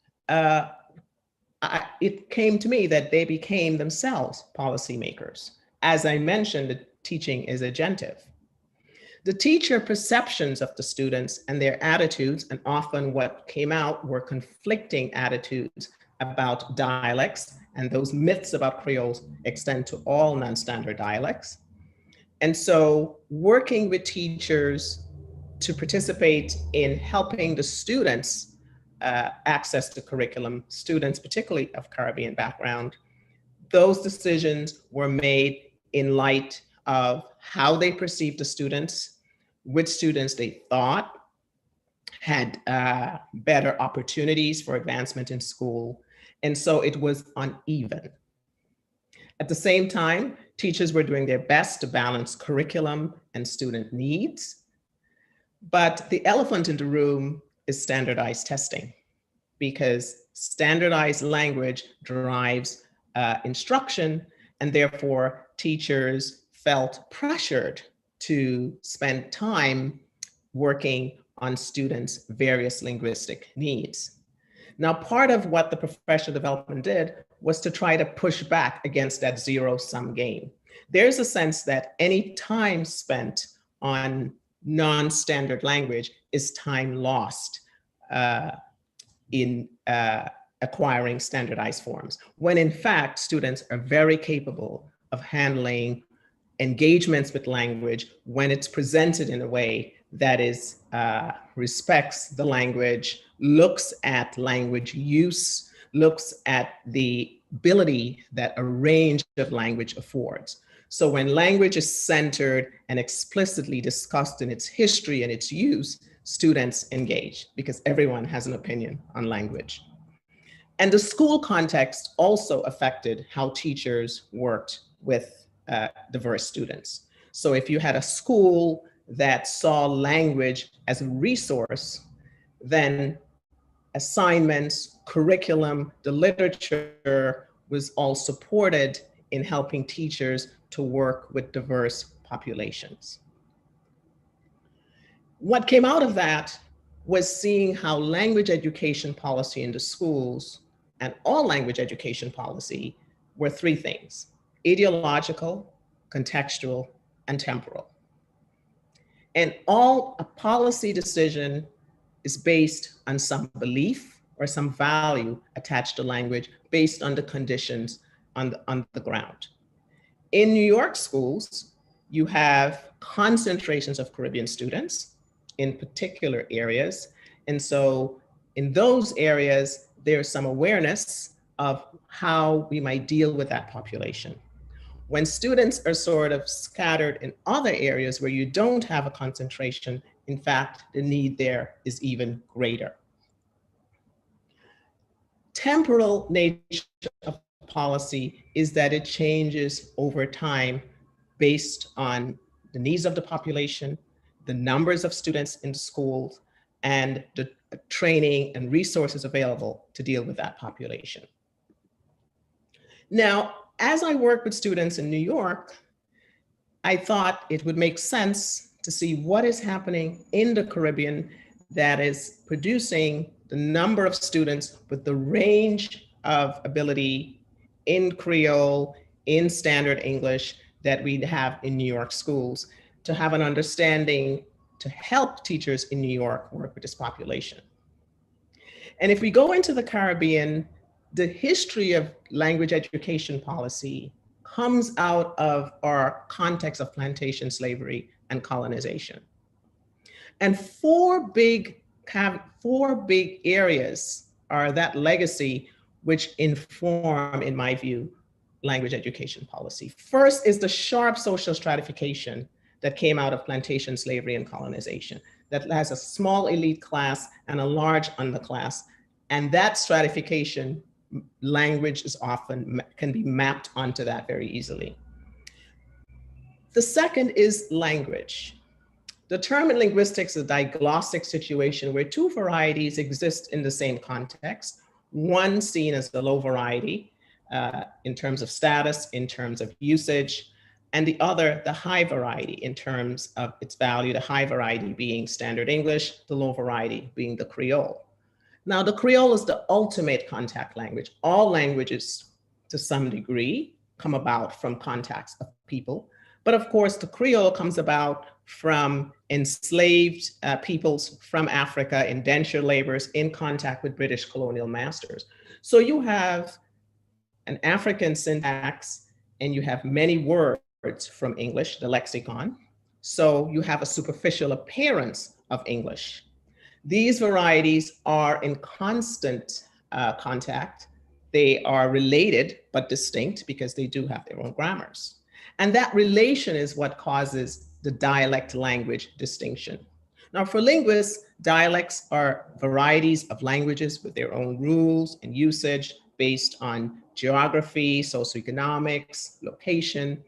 it came to me that they became themselves policymakers. As I mentioned, the teaching is agentive. The teacher perceptions of the students and their attitudes, and often what came out were conflicting attitudes about dialects, and those myths about Creoles extend to all non-standard dialects. And so working with teachers to participate in helping the students access the curriculum, students particularly of Caribbean background, those decisions were made in light of how they perceived the students, which students they thought had better opportunities for advancement in school. And so it was uneven. At the same time, teachers were doing their best to balance curriculum and student needs. But the elephant in the room is standardized testing, because standardized language drives instruction, and therefore teachers felt pressured to spend time working on students' various linguistic needs. Now, part of what the professional development did was to try to push back against that zero-sum game. There's a sense that any time spent on non-standard language is time lost in acquiring standardized forms, when in fact, students are very capable of handling engagements with language when it's presented in a way that is respects the language, looks at language use, looks at the ability that a range of language affords. So when language is centered and explicitly discussed in its history and its use, students engage, because everyone has an opinion on language. And the school context also affected how teachers worked with diverse students. So if you had a school that saw language as a resource, then assignments, curriculum, the literature was all supported in helping teachers to work with diverse populations. What came out of that was seeing how language education policy in the schools and all language education policy were three things: ideological, contextual, and temporal. And all a policy decision is based on some belief or some value attached to language based on the conditions on the ground. In New York schools, you have concentrations of Caribbean students in particular areas. And so in those areas, there's some awareness of how we might deal with that population. When students are sort of scattered in other areas where you don't have a concentration, in fact, the need there is even greater. Temporal nature of policy is that it changes over time based on the needs of the population, the numbers of students in schools, and the training and resources available to deal with that population. Now, as I work with students in New York, I thought it would make sense to see what is happening in the Caribbean that is producing the number of students with the range of ability in Creole, in standard English that we have in New York schools, to have an understanding to help teachers in New York work with this population. And if we go into the Caribbean, the history of language education policy comes out of our context of plantation slavery and colonization. And four big areas are that legacy which inform, in my view, language education policy. First is the sharp social stratification that came out of plantation slavery and colonization, that has a small elite class and a large underclass. And that stratification, language is often can be mapped onto that very easily. The second is language. The term in linguistics is a diglossic situation where two varieties exist in the same context. One seen as the low variety in terms of status, in terms of usage, and the other, the high variety in terms of its value, the high variety being standard English, the low variety being the Creole. Now, the Creole is the ultimate contact language. All languages, to some degree, come about from contacts of people. But of course, the Creole comes about from enslaved peoples from Africa, indentured laborers in contact with British colonial masters. So you have an African syntax and you have many words from English, the lexicon. So you have a superficial appearance of English. These varieties are in constant contact. They are related but distinct because they do have their own grammars. And that relation is what causes the dialect language distinction. Now, for linguists, dialects are varieties of languages with their own rules and usage based on geography, socioeconomics, location.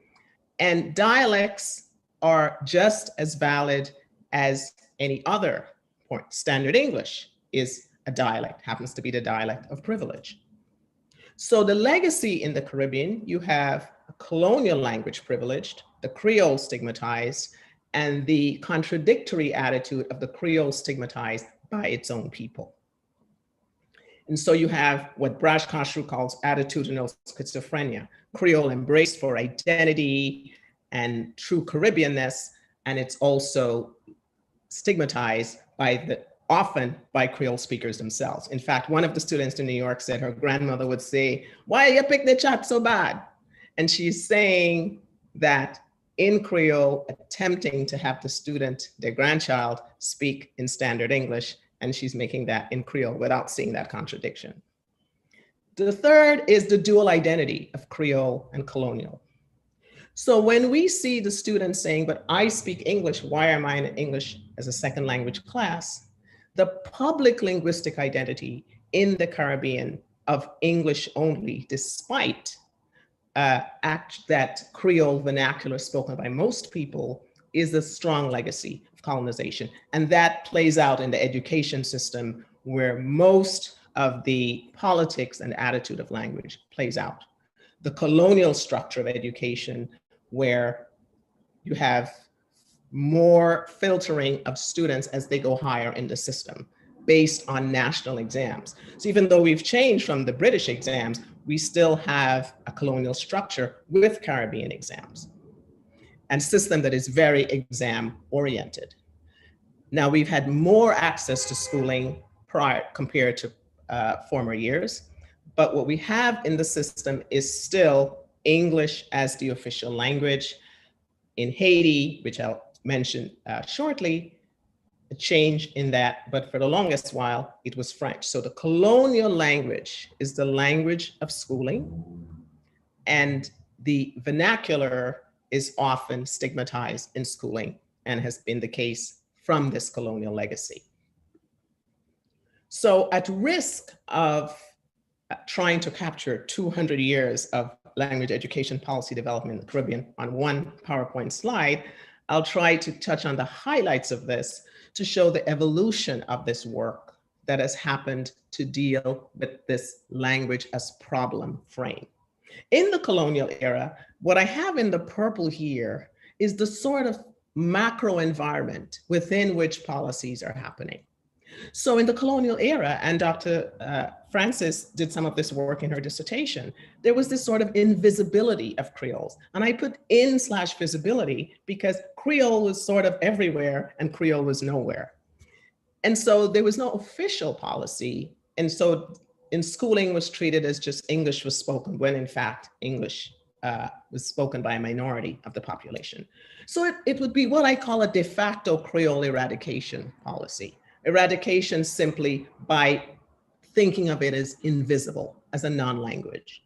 And dialects are just as valid as any other point. Standard English is a dialect, happens to be the dialect of privilege. So the legacy in the Caribbean, you have a colonial language privileged, the Creole stigmatized, and the contradictory attitude of the Creole stigmatized by its own people. And so you have what Braadkyaas calls attitudinal schizophrenia, Creole embraced for identity and true Caribbeanness, and it's also stigmatized by often by Creole speakers themselves. In fact, one of the students in New York said her grandmother would say, "Why you pick the chat so bad?" And she's saying that in Creole, attempting to have the student, their grandchild, speak in standard English, and she's making that in Creole without seeing that contradiction. The third is the dual identity of Creole and colonial. So when we see the students saying, but I speak English, why am I in English as a second language class? The public linguistic identity in the Caribbean of English only, despite that Creole vernacular spoken by most people, is a strong legacy of colonization. And that plays out in the education system where most of the politics and attitude of language plays out. The colonial structure of education, where you have more filtering of students as they go higher in the system based on national exams. So even though we've changed from the British exams, we still have a colonial structure with Caribbean exams and system that is very exam oriented. Now we've had more access to schooling compared to former years, but what we have in the system is still English as the official language. In Haiti, which I'll mention shortly, a change in that, but for the longest while, it was French. So the colonial language is the language of schooling, and the vernacular is often stigmatized in schooling and has been the case from this colonial legacy. So at risk of trying to capture 200 years of language education policy development in the Caribbean on one PowerPoint slide, I'll try to touch on the highlights of this to show the evolution of this work that has happened to deal with this language as problem frame. In the colonial era, what I have in the purple here is the sort of macro environment within which policies are happening. So in the colonial era, and Dr. Francis did some of this work in her dissertation, there was this sort of invisibility of Creoles. And I put in/visibility because Creole was sort of everywhere and Creole was nowhere. And so there was no official policy. And so in schooling was treated as just English was spoken, when in fact English was spoken by a minority of the population. So it would be what I call a de facto Creole eradication policy. Eradication simply by thinking of it as invisible, as a non-language.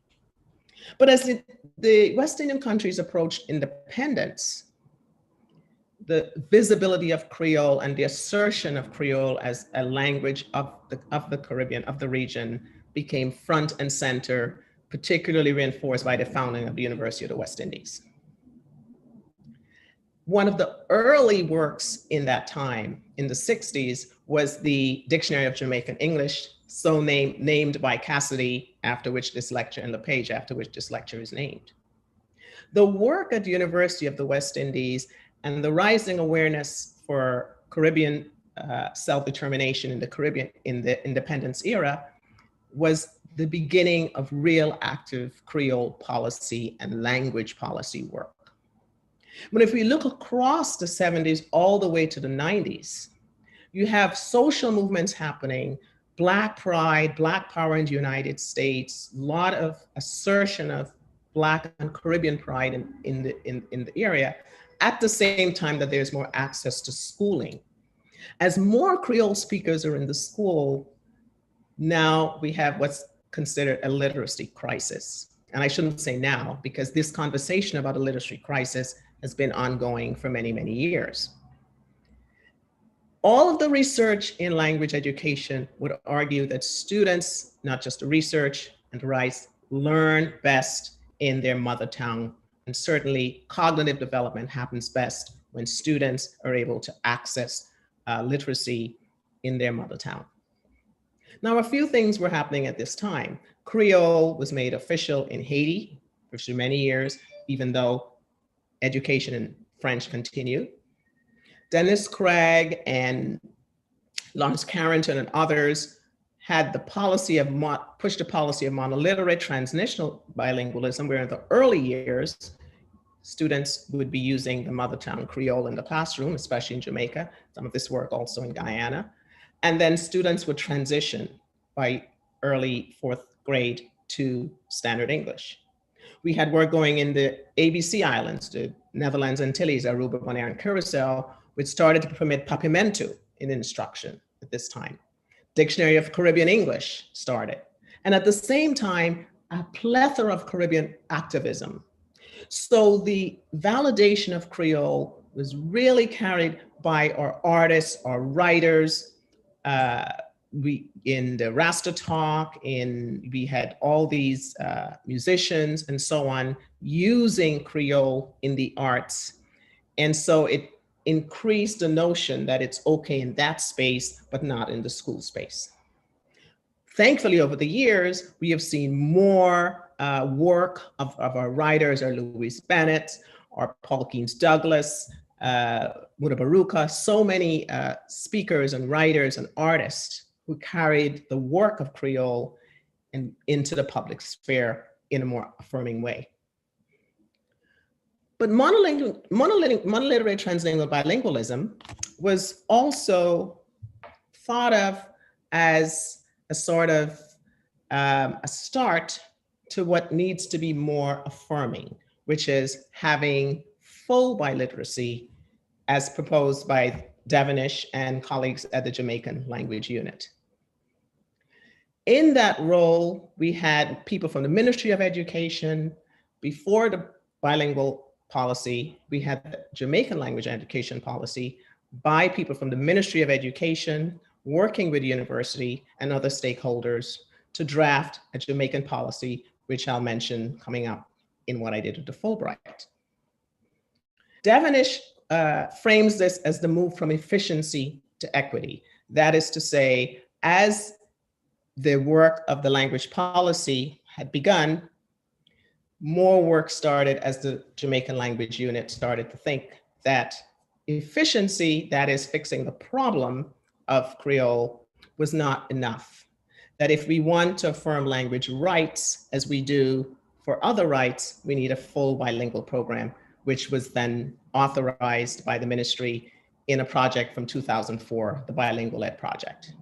But as the West Indian countries approached independence, the visibility of Creole and the assertion of Creole as a language of the Caribbean, of the region, became front and center, particularly reinforced by the founding of the University of the West Indies. One of the early works in that time, in the 60s, was the Dictionary of Jamaican English, so named by Cassidy, after which this lecture, and the page after which this lecture is named. The work at the University of the West Indies and the rising awareness for Caribbean self-determination in the Caribbean in the independence era was the beginning of real active Creole policy and language policy work. But if we look across the 70s all the way to the 90s, you have social movements happening, Black pride, Black power in the United States, a lot of assertion of Black and Caribbean pride in the area, at the same time that there's more access to schooling. As more Creole speakers are in the school, now we have what's considered a literacy crisis. And I shouldn't say now, because this conversation about a literacy crisis has been ongoing for many, many years. All of the research in language education would argue that students, not just the research and the rights, learn best in their mother tongue. And certainly cognitive development happens best when students are able to access literacy in their mother tongue. Now, a few things were happening at this time. Creole was made official in Haiti for many years, even though education in French continued. Dennis Craig and Lawrence Carrington and others had the policy of pushed the policy of monoliterate transnational bilingualism, where in the early years, students would be using the mother tongue Creole in the classroom, especially in Jamaica, some of this work also in Guyana. And then students would transition by early 4th grade to standard English. We had work going in the ABC Islands, the Netherlands, Antilles, Aruba, Bonaire, and Curacao, which started to permit papiamento in instruction at this time. Dictionary of Caribbean English started. And at the same time, a plethora of Caribbean activism. So the validation of Creole was really carried by our artists, our writers. We in the Rasta Talk, we had all these musicians and so on using Creole in the arts. And so it increased the notion that it's okay in that space, but not in the school space. Thankfully, over the years, we have seen more work of our writers, our Louise Bennett, our Paul Keynes Douglas, Muda Baruka, so many speakers and writers and artists who carried the work of Creole into the public sphere in a more affirming way. But monoliterate translingual bilingualism was also thought of as a sort of a start to what needs to be more affirming, which is having full biliteracy as proposed by Devonish and colleagues at the Jamaican Language Unit. In that role, we had people from the Ministry of Education. Before the bilingual policy, we had the Jamaican language education policy by people from the Ministry of Education, working with the university and other stakeholders to draft a Jamaican policy, which I'll mention coming up in what I did at the Fulbright. Devonish frames this as the move from efficiency to equity. That is to say, as the work of the language policy had begun, more work started as the Jamaican Language Unit started to think that efficiency, that is fixing the problem of Creole, was not enough. That if we want to affirm language rights as we do for other rights, we need a full bilingual program, which was then authorized by the ministry in a project from 2004, the Bilingual Ed Project,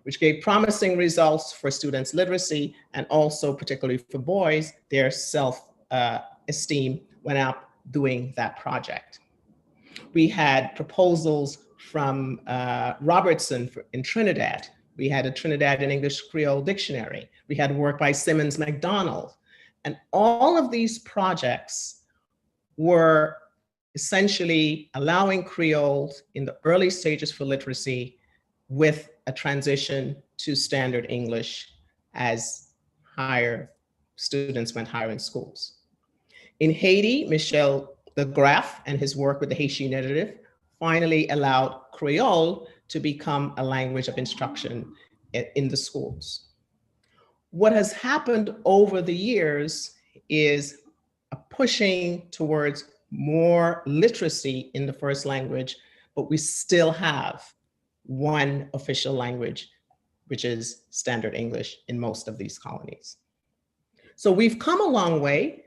which gave promising results for students' literacy and also particularly for boys, their self-esteem went up doing that project. We had proposals from Robertson in Trinidad. We had a Trinidad and English Creole dictionary. We had work by Simmons McDonald. And all of these projects were essentially allowing Creole in the early stages for literacy with a transition to standard English as students went higher in schools. In Haiti, Michel de Graaf and his work with the Haitian Initiative finally allowed Creole to become a language of instruction in the schools. What has happened over the years is a pushing towards more literacy in the first language, but we still have one official language, which is standard English in most of these colonies. So we've come a long way.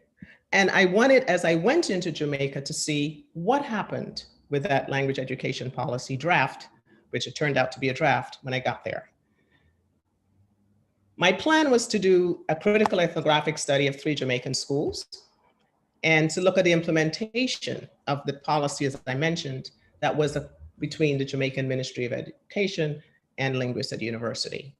And I wanted, as I went into Jamaica, to see what happened with that language education policy draft, which it turned out to be a draft when I got there. My plan was to do a critical ethnographic study of 3 Jamaican schools and to look at the implementation of the policy, as I mentioned, that was between the Jamaican Ministry of Education and linguists at the university.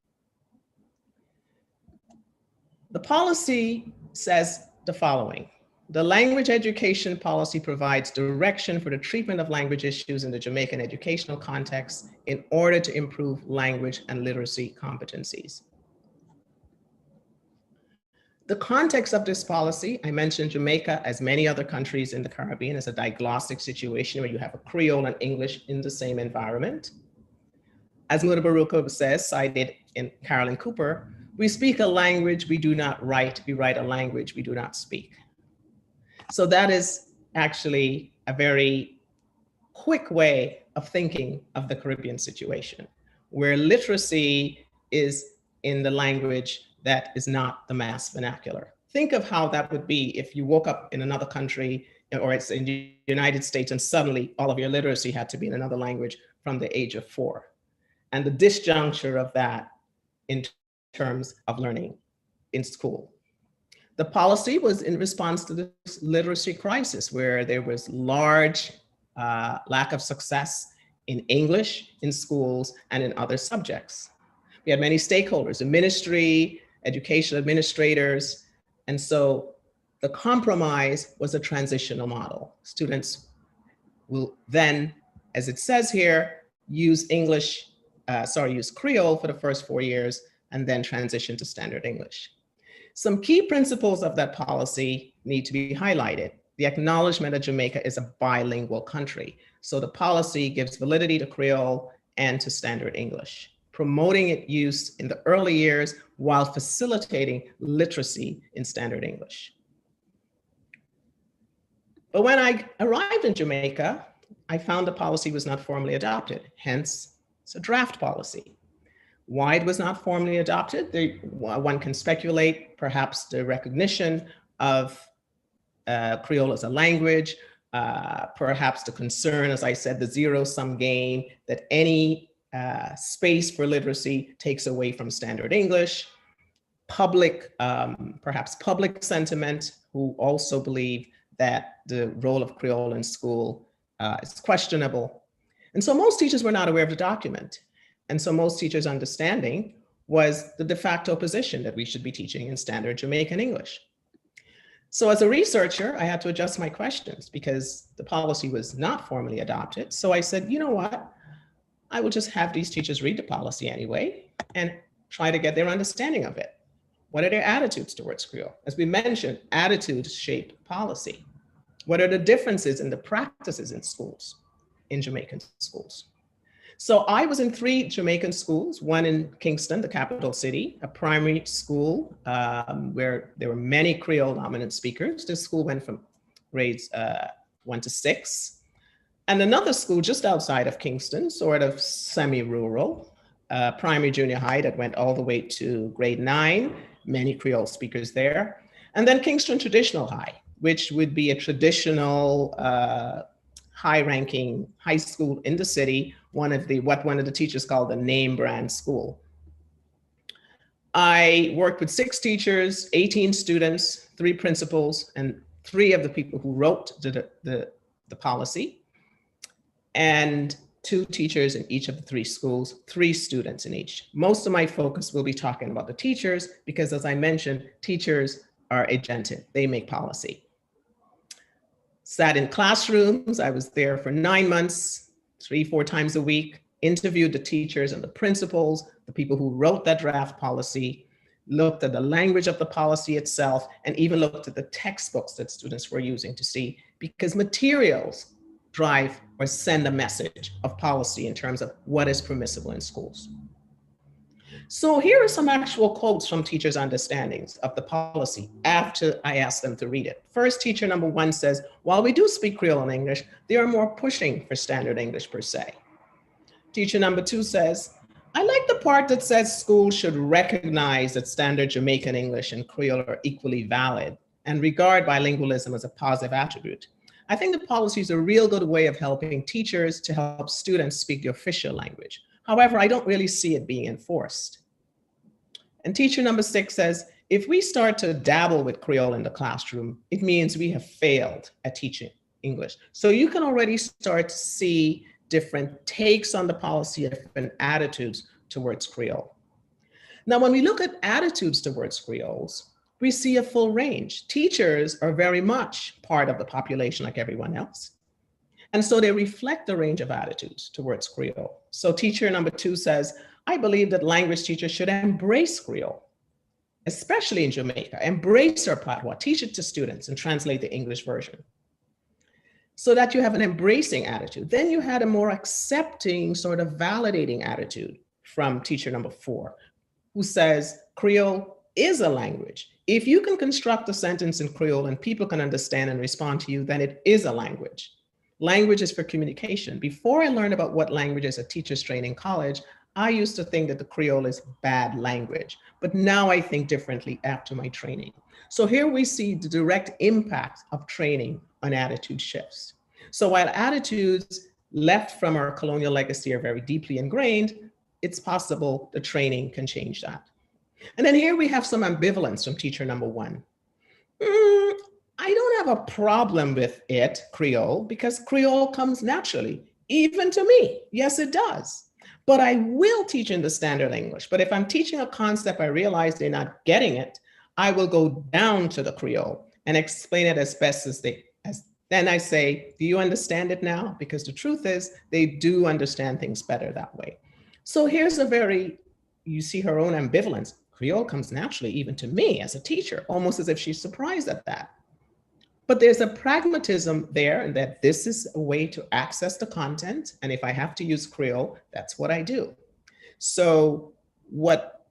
The policy says the following: the language education policy provides direction for the treatment of language issues in the Jamaican educational context in order to improve language and literacy competencies. The context of this policy, I mentioned Jamaica, as many other countries in the Caribbean, is a diglostic situation where you have a Creole and English in the same environment. As Muda Baruka says, cited in Carolyn Cooper, we speak a language we do not write, we write a language we do not speak. So that is actually a very quick way of thinking of the Caribbean situation, where literacy is in the language that is not the mass vernacular. Think of how that would be if you woke up in another country, or it's in the United States, and suddenly all of your literacy had to be in another language from the age of 4. And the disjuncture of that in terms of learning in school. The policy was in response to this literacy crisis, where there was large lack of success in English in schools and in other subjects. We had many stakeholders, the ministry, education administrators. And so The compromise was a transitional model. Students will then, as it says here, use Creole for the first 4 years and then transition to standard English. Some key principles of that policy need to be highlighted. The acknowledgement that Jamaica is a bilingual country. So the policy gives validity to Creole and to standard English, promoting its use in the early years while facilitating literacy in standard English. But when I arrived in Jamaica, I found the policy was not formally adopted. Hence, it's a draft policy. Why it was not formally adopted? One can speculate, perhaps the recognition of Creole as a language, perhaps the concern, as I said, the zero-sum game, that any space for literacy takes away from standard English. Perhaps public sentiment, who also believe that the role of Creole in school is questionable. And so most teachers were not aware of the document. And so most teachers' understanding was the de facto position that we should be teaching in standard Jamaican English. So as a researcher, I had to adjust my questions because the policy was not formally adopted. So I said, you know what? I will just have these teachers read the policy anyway and try to get their understanding of it. What are their attitudes towards Creole? As we mentioned, attitudes shape policy. What are the differences in the practices in schools, in Jamaican schools? So I was in 3 Jamaican schools, one in Kingston, the capital city, a primary school where there were many Creole dominant speakers. This school went from grades 1 to 6. And another school just outside of Kingston, sort of semi-rural, primary junior high that went all the way to grade 9, many Creole speakers there. And then Kingston Traditional High, which would be a traditional high-ranking high school in the city, what one of the teachers called the name brand school. I worked with 6 teachers, 18 students, 3 principals, and 3 of the people who wrote the policy, and 2 teachers in each of the 3 schools, 3 students in each. Most of my focus will be talking about the teachers because, as I mentioned, teachers are agented. They make policy. Sat in classrooms. I was there for 9 months, 3-4 times a week, interviewed the teachers and the principals, the people who wrote that draft policy, looked at the language of the policy itself, and even looked at the textbooks that students were using to see, because materials drive or send a message of policy in terms of what is permissible in schools. So here are some actual quotes from teachers' understandings of the policy after I asked them to read it. First, teacher number 1 says, while we do speak Creole and English, they are more pushing for standard English per se. Teacher number 2 says, I like the part that says schools should recognize that standard Jamaican English and Creole are equally valid and regard bilingualism as a positive attribute. I think the policy is a real good way of helping teachers to help students speak the official language. However, I don't really see it being enforced. And teacher number 6 says, if we start to dabble with Creole in the classroom, it means we have failed at teaching English. So you can already start to see different takes on the policy, different attitudes towards Creole. Now, when we look at attitudes towards Creoles, we see a full range. Teachers are very much part of the population like everyone else. And so they reflect a range of attitudes towards Creole. So teacher number 2 says, I believe that language teachers should embrace Creole, especially in Jamaica, embrace our patois, teach it to students and translate the English version, so that you have an embracing attitude. Then you had a more accepting, sort of validating attitude from teacher number 4, who says Creole is a language. If you can construct a sentence in Creole and people can understand and respond to you, then it is a language. Language is for communication. Before I learned about what language is at teacher's training college, I used to think that the Creole is bad language, but now I think differently after my training. So here we see the direct impact of training on attitude shifts. So while attitudes left from our colonial legacy are very deeply ingrained, it's possible the training can change that. And then here we have some ambivalence from teacher number 1. I don't have a problem with it, Creole, because Creole comes naturally, even to me. Yes, it does. But I will teach in the standard English. But if I'm teaching a concept, I realize they're not getting it, I will go down to the Creole and explain it as best as then I say, do you understand it now? Because the truth is they do understand things better that way. So here's you see her own ambivalence. Creole comes naturally even to me as a teacher, almost as if she's surprised at that. But there's a pragmatism there, and that this is a way to access the content. And if I have to use Creole, that's what I do. So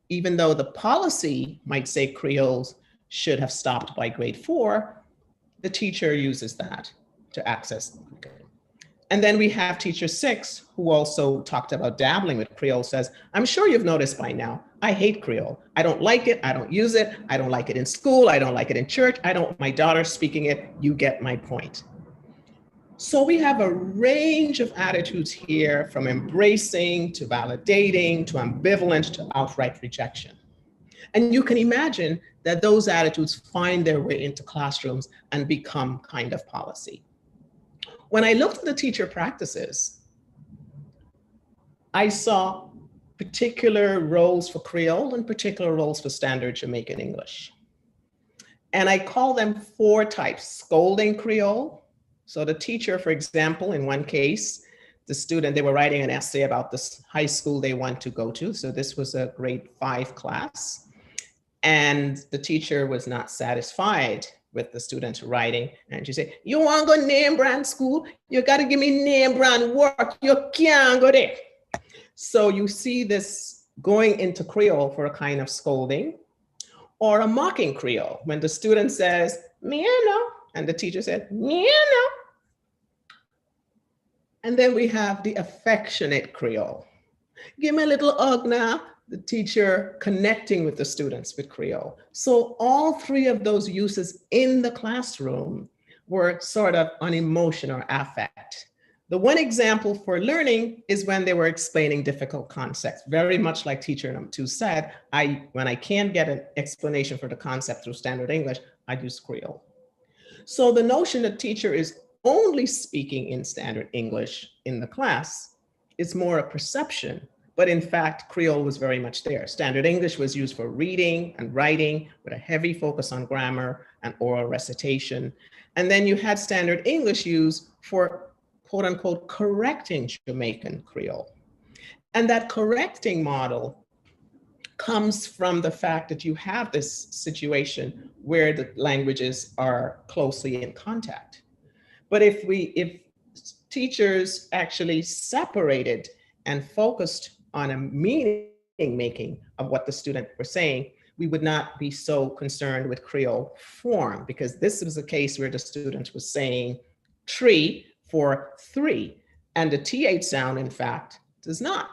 even though the policy might say Creoles should have stopped by grade 4, the teacher uses that to access. And then we have teacher 6, who also talked about dabbling with Creole, says, I'm sure you've noticed by now, I hate Creole. I don't like it, I don't use it, I don't like it in school, I don't like it in church, I don't want my daughter speaking it, you get my point. So we have a range of attitudes here, from embracing to validating to ambivalent to outright rejection. And you can imagine that those attitudes find their way into classrooms and become kind of policy. When I looked at the teacher practices, I saw particular roles for Creole and particular roles for standard Jamaican English. And I call them 4 types: scolding Creole. So the teacher, for example, in one case, the student, they were writing an essay about this high school they want to go to. So this was a grade 5 class. And the teacher was not satisfied with the student's writing. And she said, you want to go name brand school? You got to give me name brand work. You can't go there. So you see this going into Creole for a kind of scolding, or a mocking Creole when the student says, me no, and the teacher said, me no. And then we have the affectionate Creole. Give me a little hug now. The teacher connecting with the students with Creole. So all 3 of those uses in the classroom were sort of on emotion or affect. The one example for learning is when they were explaining difficult concepts, very much like teacher number 2 said, when I can't get an explanation for the concept through standard English, I use Creole. So the notion that teacher is only speaking in standard English in the class is more a perception. But in fact, Creole was very much there. Standard English was used for reading and writing with a heavy focus on grammar and oral recitation. And then you had standard English used for quote unquote correcting Jamaican Creole. And that correcting model comes from the fact that you have this situation where the languages are closely in contact. But if teachers actually separated and focused on a meaning making of what the student were saying, we would not be so concerned with Creole form, because this was a case where the student was saying tree for 3, and the TH sound, in fact, does not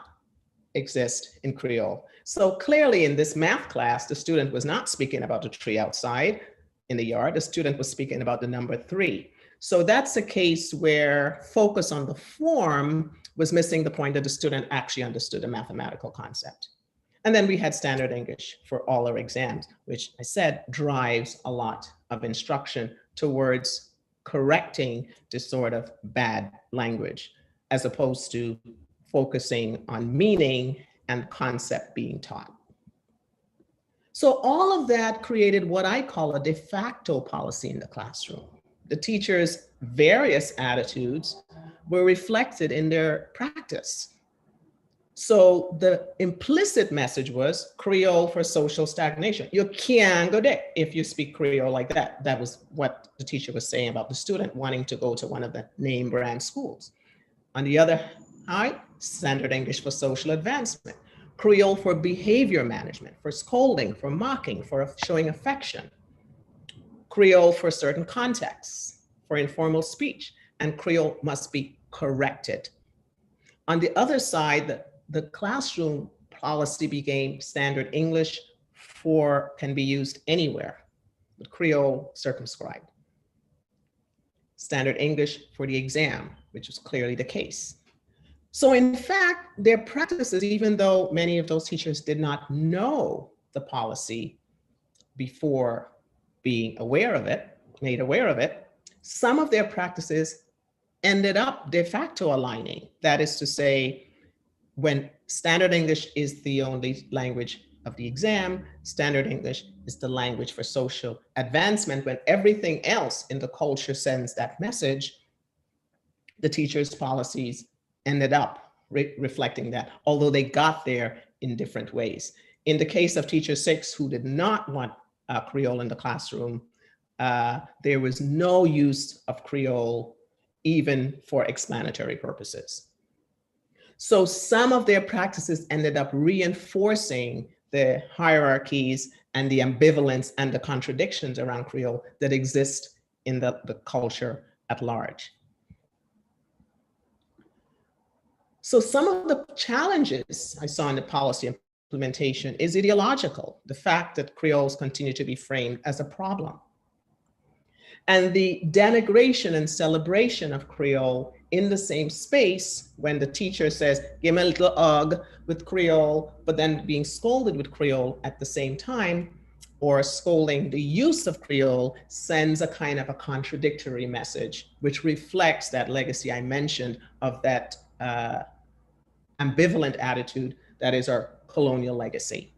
exist in Creole. So clearly in this math class, the student was not speaking about the tree outside in the yard, the student was speaking about the number 3. So that's a case where focus on the form was missing the point that the student actually understood a mathematical concept. And then we had standard English for all our exams, which I said drives a lot of instruction towards correcting this sort of bad language, as opposed to focusing on meaning and concept being taught. So all of that created what I call a de facto policy in the classroom. The teachers' various attitudes were reflected in their practice. So the implicit message was Creole for social stagnation. You can't go there if you speak Creole like that. That was what the teacher was saying about the student wanting to go to one of the name brand schools. On the other hand, standard English for social advancement, Creole for behavior management, for scolding, for mocking, for showing affection, Creole for certain contexts, for informal speech, and Creole must be corrected. On the other side, the classroom policy became standard English can be used anywhere, but Creole circumscribed. Standard English for the exam, which was clearly the case. So in fact, their practices, even though many of those teachers did not know the policy before being aware of it, made aware of it, some of their practices ended up de facto aligning. That is to say, when standard English is the only language of the exam, standard English is the language for social advancement. When everything else in the culture sends that message, the teachers' policies ended up reflecting that, although they got there in different ways. In the case of teacher 6, who did not want Creole in the classroom, there was no use of Creole even for explanatory purposes. So some of their practices ended up reinforcing the hierarchies and the ambivalence and the contradictions around Creole that exist in the culture at large. So some of the challenges I saw in the policy implementation is ideological, the fact that Creoles continue to be framed as a problem. And the denigration and celebration of Creole in the same space when the teacher says, give me a little hug with Creole, but then being scolded with Creole at the same time, or scolding the use of Creole, sends a kind of a contradictory message, which reflects that legacy I mentioned of that ambivalent attitude that is our colonial legacy.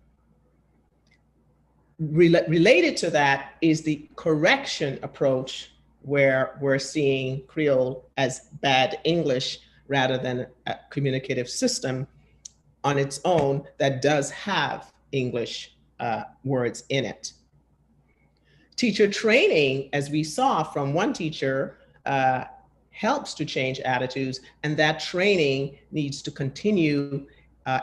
Related to that is the correction approach, where we're seeing Creole as bad English rather than a communicative system on its own that does have English words in it. Teacher training, as we saw from one teacher, helps to change attitudes, and that training needs to continue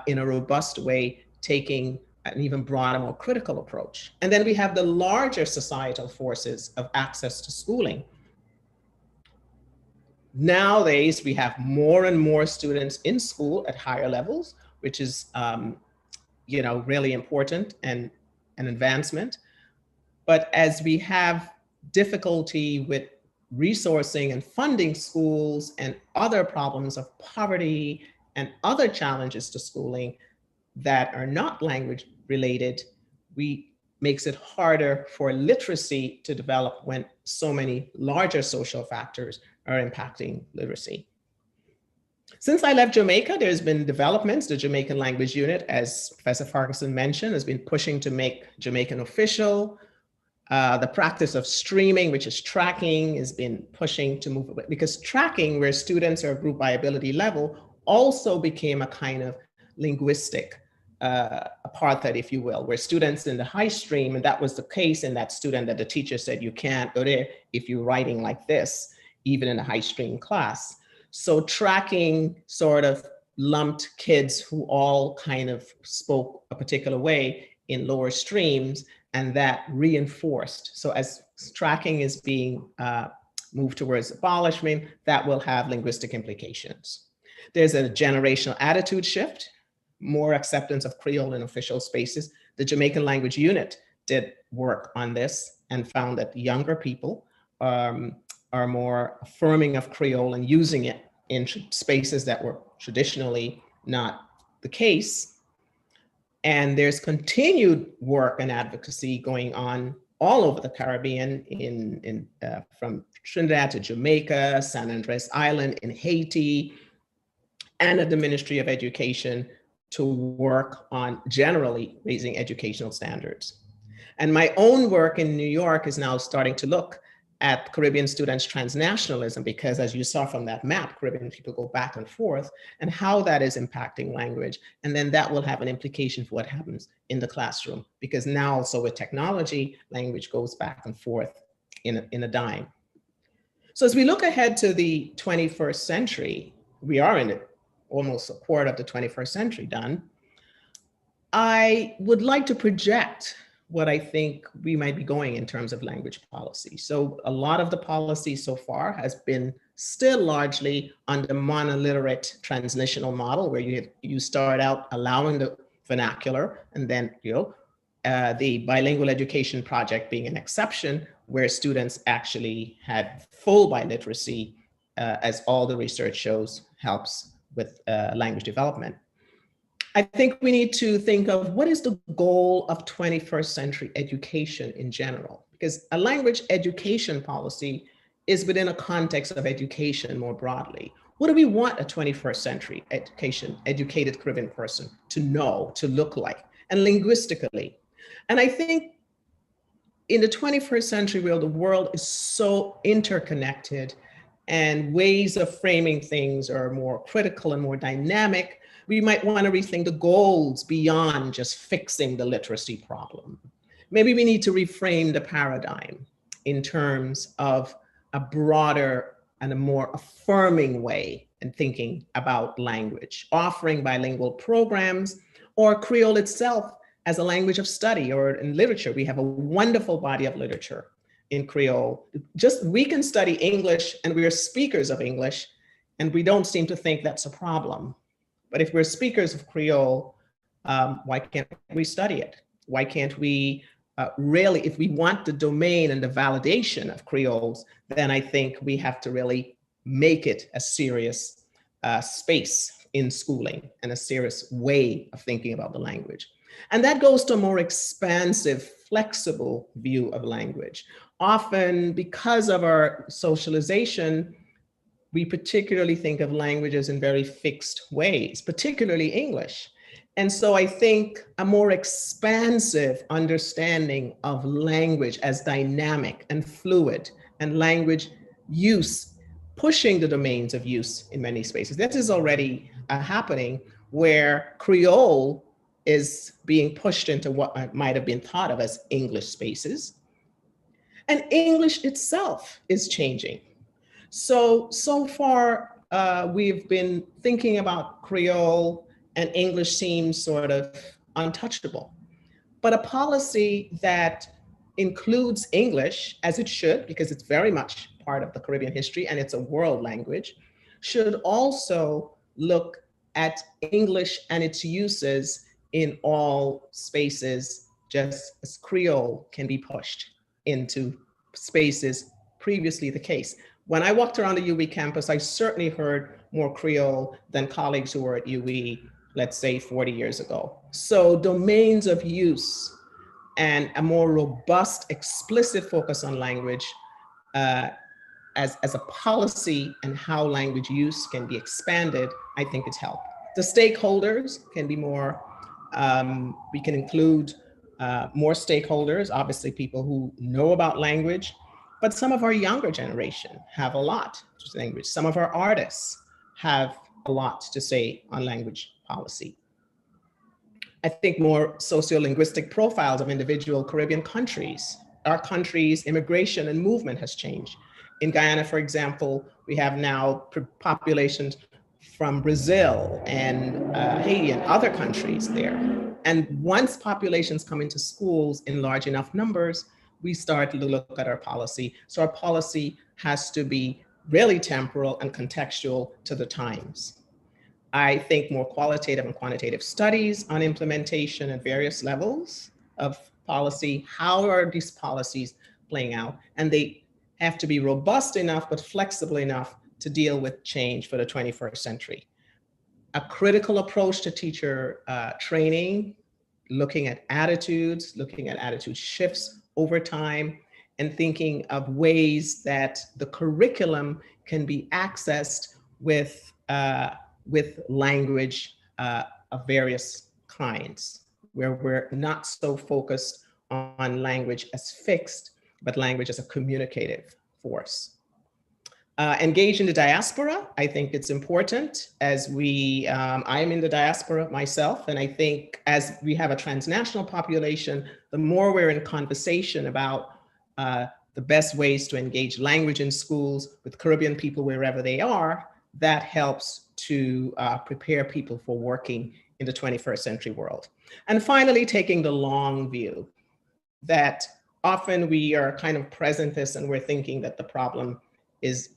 in a robust way, taking an even broader, more critical approach. And then we have the larger societal forces of access to schooling. Nowadays, we have more and more students in school at higher levels, which is really important and an advancement. But as we have difficulty with resourcing and funding schools and other problems of poverty and other challenges to schooling that are not language related, makes it harder for literacy to develop when so many larger social factors are impacting literacy. Since I left Jamaica, there's been developments. The Jamaican Language Unit, as Professor Farquharshon mentioned, has been pushing to make Jamaican official. The practice of streaming, which is tracking, has been pushing to move away, because tracking, where students are grouped by ability level, also became a kind of linguistic apartheid, if you will, where students in the high stream, and that was the case in that student that the teacher said, you can't go there if you're writing like this, even in a high stream class. So tracking sort of lumped kids who all kind of spoke a particular way in lower streams, and that reinforced. So as tracking is being moved towards abolishment, that will have linguistic implications. There's a generational attitude shift, more acceptance of Creole in official spaces. The Jamaican Language Unit did work on this and found that younger people are more affirming of Creole and using it in spaces that were traditionally not the case. And there's continued work and advocacy going on all over the Caribbean, from Trinidad to Jamaica, San Andres Island, in Haiti, and at the Ministry of Education to work on generally raising educational standards. And my own work in New York is now starting to look at Caribbean students' transnationalism, because as you saw from that map, Caribbean people go back and forth, and how that is impacting language. And then that will have an implication for what happens in the classroom, because now also with technology, language goes back and forth in a dime. So as we look ahead to the 21st century, we are in almost a quarter of the 21st century done. I would like to project what I think we might be going in terms of language policy. So a lot of the policy so far has been still largely on the monoliterate transitional model, where you start out allowing the vernacular, and then the bilingual education project being an exception, where students actually had full biliteracy, as all the research shows helps with language development. I think we need to think of what is the goal of 21st century education in general, because a language education policy is within a context of education more broadly. What do we want a 21st century educated Caribbean person to know, to look like? and linguistically. And I think in the 21st century world, the world is so interconnected and ways of framing things are more critical and more dynamic. We might want to rethink the goals beyond just fixing the literacy problem. Maybe we need to reframe the paradigm in terms of a broader and a more affirming way in thinking about language, offering bilingual programs or Creole itself as a language of study, or in literature. We have a wonderful body of literature in Creole. We can study English and we are speakers of English, and we don't seem to think that's a problem. But if we're speakers of Creole, why can't we study it? Why can't we really, if we want the domain and the validation of Creoles, then I think we have to really make it a serious space in schooling and a serious way of thinking about the language. And that goes to a more expansive, flexible view of language. Often, because of our socialization, we particularly think of languages in very fixed ways, particularly English. And so I think a more expansive understanding of language as dynamic and fluid, and language use, pushing the domains of use in many spaces. That is already happening, where Creole is being pushed into what might have been thought of as English spaces. And English itself is changing. So far, we've been thinking about Creole, and English seems sort of untouchable. But a policy that includes English, as it should, because it's very much part of the Caribbean history and it's a world language, should also look at English and its uses in all spaces, just as Creole can be pushed into spaces previously the case. When I walked around the UWI campus, I certainly heard more Creole than colleagues who were at UWI, let's say 40 years ago. So domains of use and a more robust, explicit focus on language as a policy and how language use can be expanded, I think it's helped. The stakeholders can be more, we can include more stakeholders, obviously people who know about language, but some of our younger generation have a lot to say language. Some of our artists have a lot to say on language policy. I think more sociolinguistic profiles of individual Caribbean countries. Our country's immigration and movement has changed. In Guyana, for example, we have now populations from Brazil and Haiti and other countries there. And once populations come into schools in large enough numbers, we start to look at our policy. So our policy has to be really temporal and contextual to the times. I think more qualitative and quantitative studies on implementation at various levels of policy. How are these policies playing out? And they have to be robust enough, but flexible enough to deal with change for the 21st century. A critical approach to teacher training, looking at attitude shifts over time, and thinking of ways that the curriculum can be accessed with language of various kinds, where we're not so focused on language as fixed, but language as a communicative force. Engage in the diaspora. I think it's important as I'm in the diaspora myself, and I think as we have a transnational population, the more we're in conversation about the best ways to engage language in schools with Caribbean people wherever they are, that helps to prepare people for working in the 21st century world. And finally, taking the long view, that often we are kind of present this and we're thinking that the problem is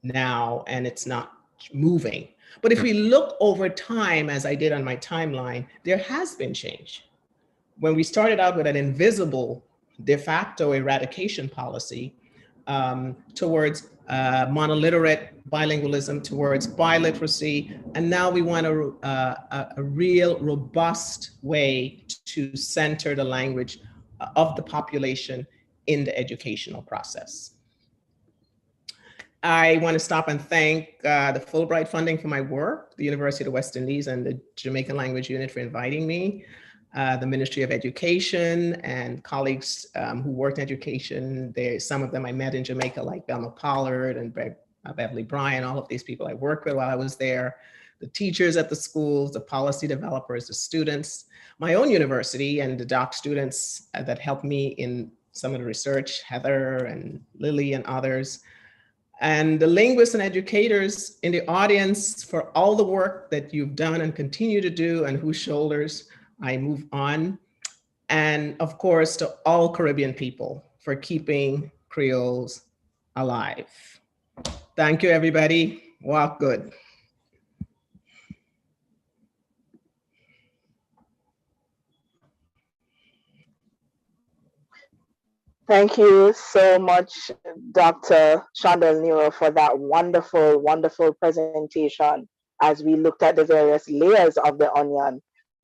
now and it's not moving. But if we look over time, as I did on my timeline, there has been change. When we started out with an invisible de facto eradication policy towards monoliterate bilingualism, towards biliteracy, and now we want a real robust way to center the language of the population in the educational process. I want to stop and thank the Fulbright funding for my work, the University of the West Indies and the Jamaican Language Unit for inviting me. the Ministry of Education and colleagues who worked in education. Some of them I met in Jamaica, like Belma Pollard and Beverly Bryan, all of these people I worked with while I was there, the teachers at the schools, the policy developers, the students, my own university, and the doc students that helped me in some of the research, Heather and Lily and others, and the linguists and educators in the audience for all the work that you've done and continue to do, and whose shoulders I move on. And of course, to all Caribbean people for keeping Creoles alive. Thank you, everybody. Walk good. Thank you so much, Dr. Shondel Nero, for that wonderful, wonderful presentation as we looked at the various layers of the onion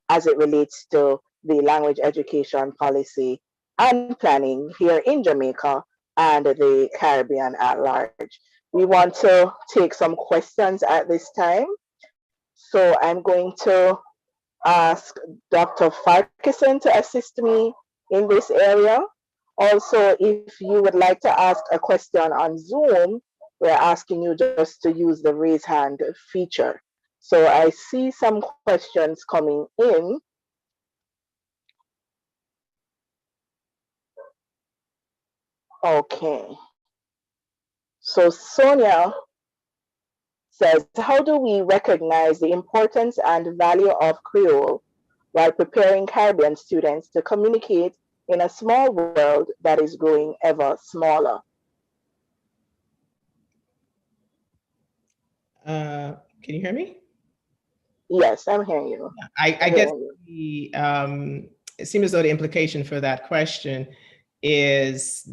as it relates to the language education policy and planning here in Jamaica and the Caribbean at large. We want to take some questions at this time. So I'm going to ask Dr. Farquharshon to assist me in this area. Also, if you would like to ask a question on Zoom, we're asking you just to use the raise hand feature. So I see some questions coming in. Okay. So Sonia says, how do we recognize the importance and value of Creole while preparing Caribbean students to communicate in a small world that is growing ever smaller? Can you hear me? Yes, I'm hearing you. I guess it seems as though the implication for that question is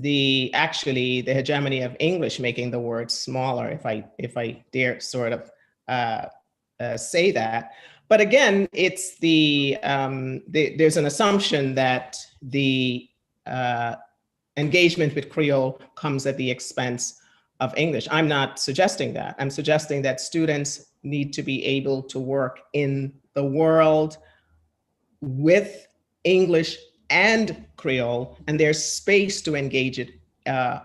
actually the hegemony of English making the word smaller, if I dare sort of say that. But again, it's there's an assumption that the engagement with Creole comes at the expense of English. I'm not suggesting that. I'm suggesting that students need to be able to work in the world with English and Creole, and there's space to engage it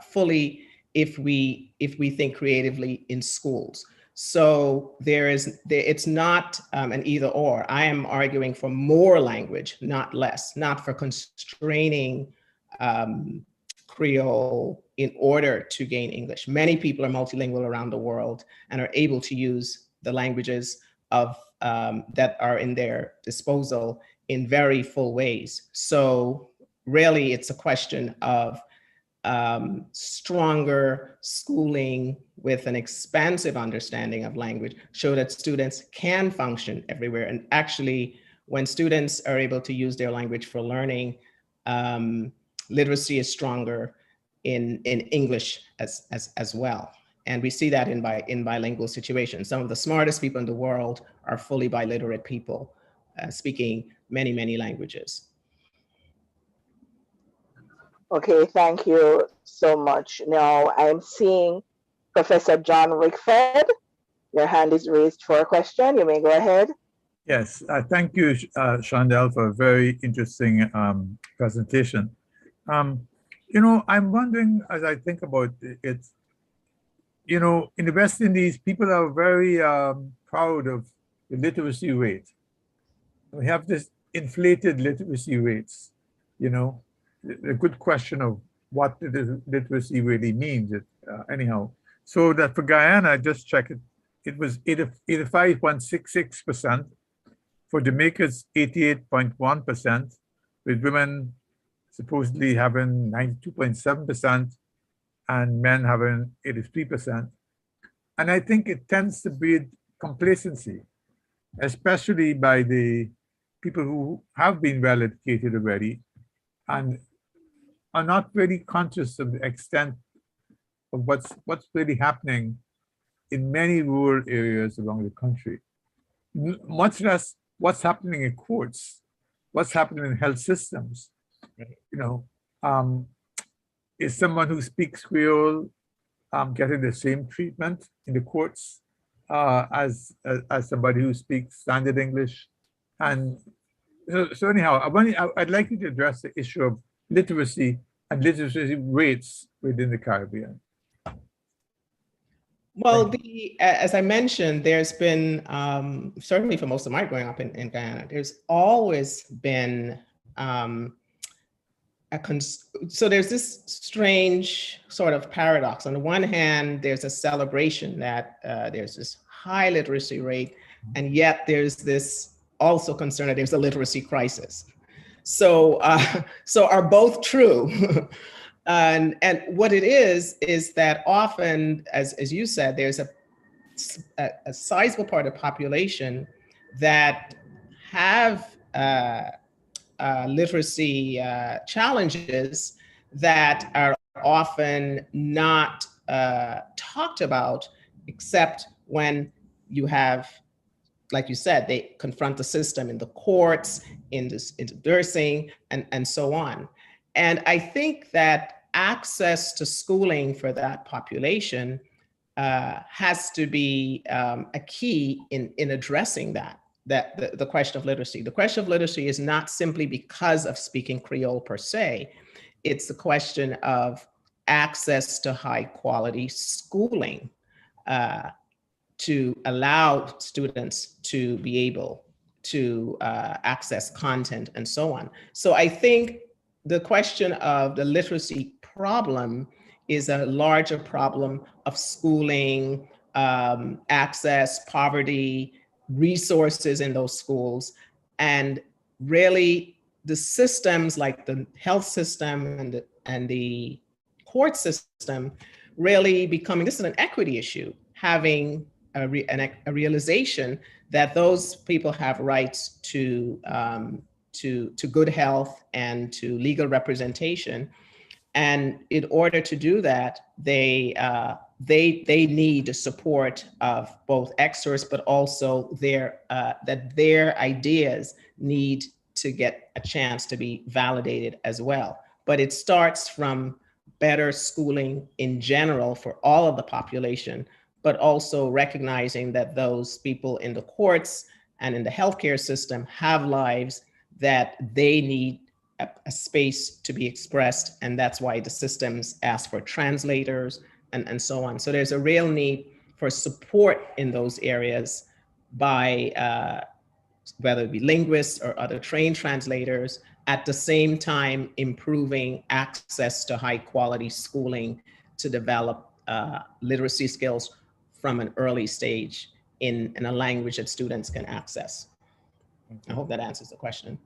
fully if we think creatively in schools. So it's not an either or. I am arguing for more language, not less, not for constraining Creole in order to gain English. Many people are multilingual around the world and are able to use the languages that are in their disposal in very full ways. So really it's a question of stronger schooling with an expansive understanding of language so that students can function everywhere. And actually, when students are able to use their language for learning, literacy is stronger in English as well. And we see that in bilingual situations. Some of the smartest people in the world are fully biliterate people speaking many, many languages. Okay, thank you so much. Now I'm seeing Professor John Rickford. Your hand is raised for a question. You may go ahead. Yes, thank you, Shondel, for a very interesting presentation. You know, I'm wondering, as I think about it, you know, in the West Indies, people are very proud of the literacy rate. We have this inflated literacy rates, you know. A good question of what literacy really means, anyhow. So that for Guyana, I just checked it, it was 85.66%. For Jamaica's 88.1%, with women supposedly having 92.7% and men having 83%. And I think it tends to breed complacency, especially by the people who have been well educated already and are not really conscious of the extent of what's really happening in many rural areas along the country. Much less what's happening in courts, what's happening in health systems. You know, is someone who speaks Creole getting the same treatment in the courts as somebody who speaks standard English? And So anyhow, I'd like you to address the issue of literacy and literacy rates within the Caribbean. Well, as I mentioned, there's been, certainly for most of my growing up in Guyana, there's always been so there's this strange sort of paradox. On the one hand, there's a celebration that there's this high literacy rate, and yet there's this also concern that there's a literacy crisis. So, so are both true. And what it is that often, as you said, there's a sizable part of the population that have literacy challenges that are often not talked about, except when you have, like you said, they confront the system in the courts, in nursing, and so on. And I think that access to schooling for that population has to be a key in addressing the question of literacy. The question of literacy is not simply because of speaking Creole per se. It's the question of access to high quality schooling to allow students to be able to access content and so on. So I think the question of the literacy problem is a larger problem of schooling, access, poverty, resources in those schools, and really the systems like the health system and the court system really becoming, this is an equity issue, having a realization that those people have rights to good health and to legal representation. And in order to do that, they need the support of both experts, but also that their ideas need to get a chance to be validated as well. But it starts from better schooling in general for all of the population, but also recognizing that those people in the courts and in the healthcare system have lives that they need a space to be expressed. And that's why the systems ask for translators and so on. So there's a real need for support in those areas by whether it be linguists or other trained translators, at the same time improving access to high quality schooling to develop literacy skills from an early stage in a language that students can access. I hope that answers the question.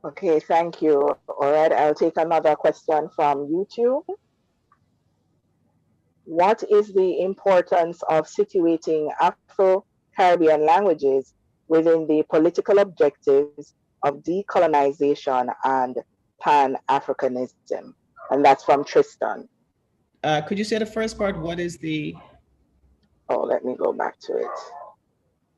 Okay, thank you. All right, I'll take another question from YouTube. What is the importance of situating Afro-Caribbean languages within the political objectives of decolonization and Pan-Africanism? And that's from Tristan. Could you say the first part? What is the... Oh, let me go back to it.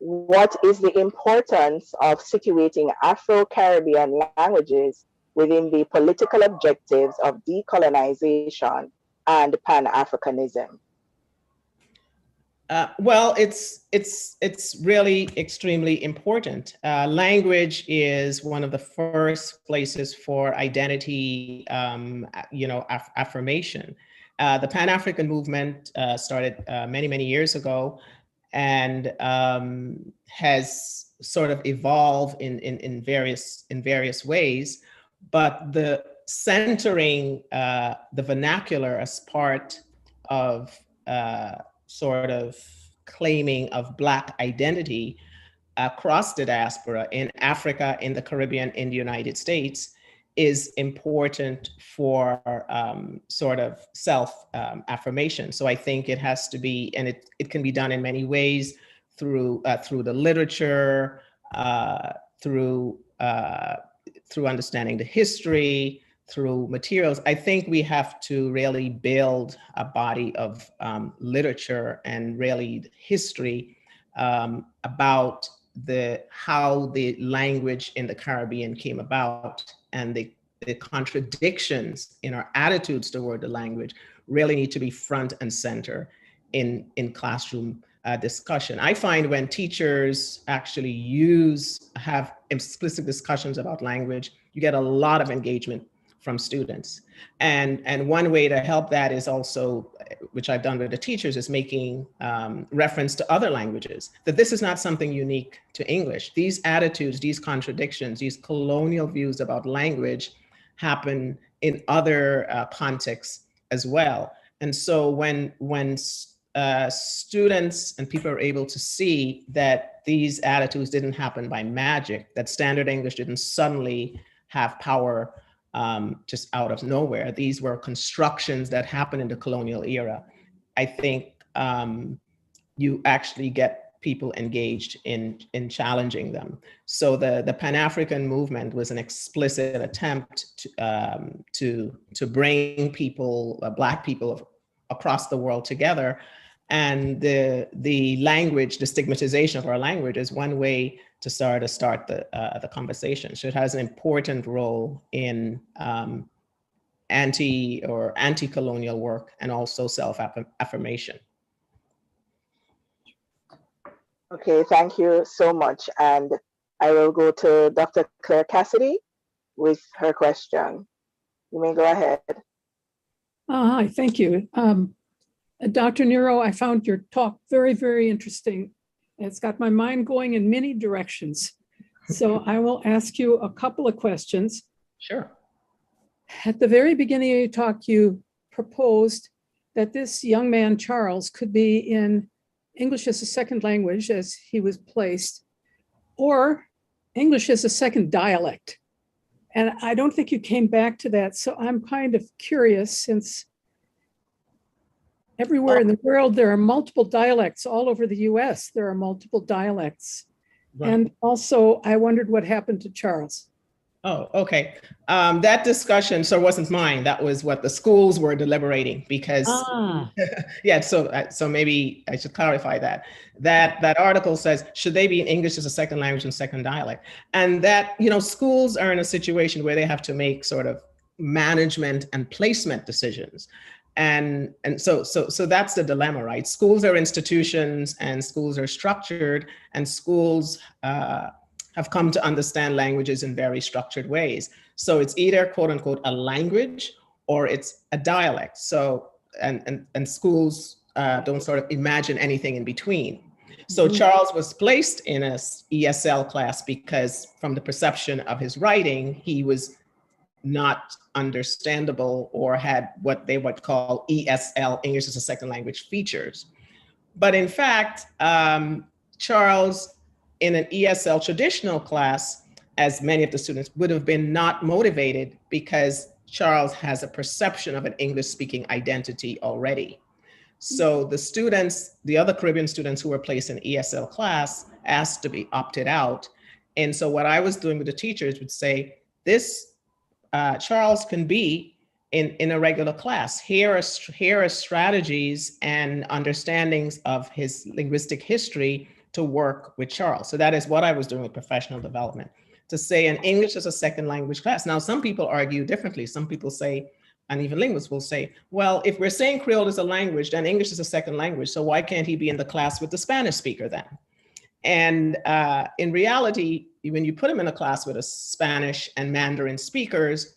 What is the importance of situating Afro-Caribbean languages within the political objectives of decolonization and Pan-Africanism? Well, it's really extremely important. Language is one of the first places for identity, affirmation. The Pan-African movement started many years ago, and has sort of evolved in various ways, but the centering the vernacular as part of sort of claiming of Black identity across the diaspora in Africa, in the Caribbean, in the United States is important for sort of self-affirmation. So I think it has to be, and it can be done in many ways through the literature, through understanding the history, through materials. I think we have to really build a body of literature and really history about how the language in the Caribbean came about, and the contradictions in our attitudes toward the language really need to be front and center in classroom discussion. I find when teachers actually have explicit discussions about language, you get a lot of engagement from students. And one way to help that is also, which I've done with the teachers, is making reference to other languages, that this is not something unique to English. These attitudes, these contradictions, these colonial views about language happen in other contexts as well. And so when students and people are able to see that these attitudes didn't happen by magic, that standard English didn't suddenly have power just out of nowhere. These were constructions that happened in the colonial era. I think you actually get people engaged in challenging them. So the Pan-African movement was an explicit attempt to bring people, Black people across the world together. And the language, the stigmatization of our language is one way to start the conversation. So it has an important role in anti-colonial work and also self-affirmation. Okay, thank you so much. And I will go to Dr. Claire Cassidy with her question. You may go ahead. Hi, thank you. Dr. Nero, I found your talk very, very interesting. It's got my mind going in many directions. So I will ask you a couple of questions. Sure. At the very beginning of your talk, you proposed that this young man, Charles, could be in English as a second language as he was placed, or English as a second dialect. And I don't think you came back to that. So I'm kind of curious, since everywhere in the world, there are multiple dialects. All over the US, there are multiple dialects. Right. And also, I wondered what happened to Charles. Oh, okay. That discussion, so it wasn't mine. That was what the schools were deliberating, because, yeah, so maybe I should clarify that. That article says, should they be in English as a second language and second dialect? And that, schools are in a situation where they have to make sort of management and placement decisions. And so that's the dilemma, right? Schools are institutions and schools are structured, and schools have come to understand languages in very structured ways. So it's either quote unquote a language or it's a dialect. So, and schools don't sort of imagine anything in between. So Charles was placed in a ESL class because from the perception of his writing, he was not understandable or had what they would call ESL, English as a second language, features. But in fact, Charles, in an ESL traditional class, as many of the students would have been not motivated, because Charles has a perception of an English speaking identity already. So the students, the other Caribbean students who were placed in ESL class, asked to be opted out. And so what I was doing with the teachers would say, this Charles can be in a regular class. Here are strategies and understandings of his linguistic history to work with Charles. So that is what I was doing with professional development, to say an English as a second language class. Now, some people argue differently. Some people say, and even linguists will say, well, if we're saying Creole is a language, then English is a second language. So why can't he be in the class with the Spanish speaker then? And in reality, when you put him in a class with a Spanish and Mandarin speakers,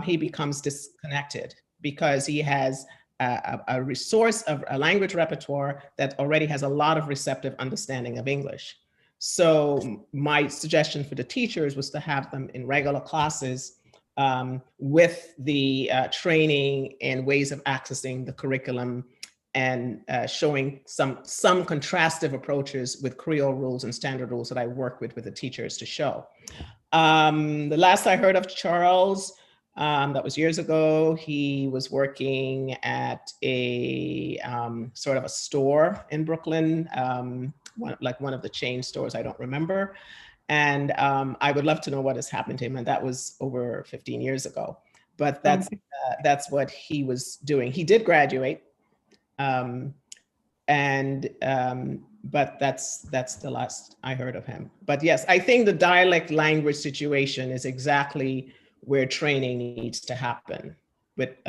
he becomes disconnected, because he has a resource of a language repertoire that already has a lot of receptive understanding of English. So my suggestion for the teachers was to have them in regular classes with the training and ways of accessing the curriculum, and showing some contrastive approaches with Creole rules and standard rules that I work with the teachers to show. The last I heard of Charles, that was years ago, he was working at a sort of a store in Brooklyn, one of the chain stores, I don't remember. And I would love to know what has happened to him. And that was over 15 years ago. But that's what he was doing. He did graduate, but that's the last I heard of him. But yes, I think the dialect language situation is exactly where training needs to happen, with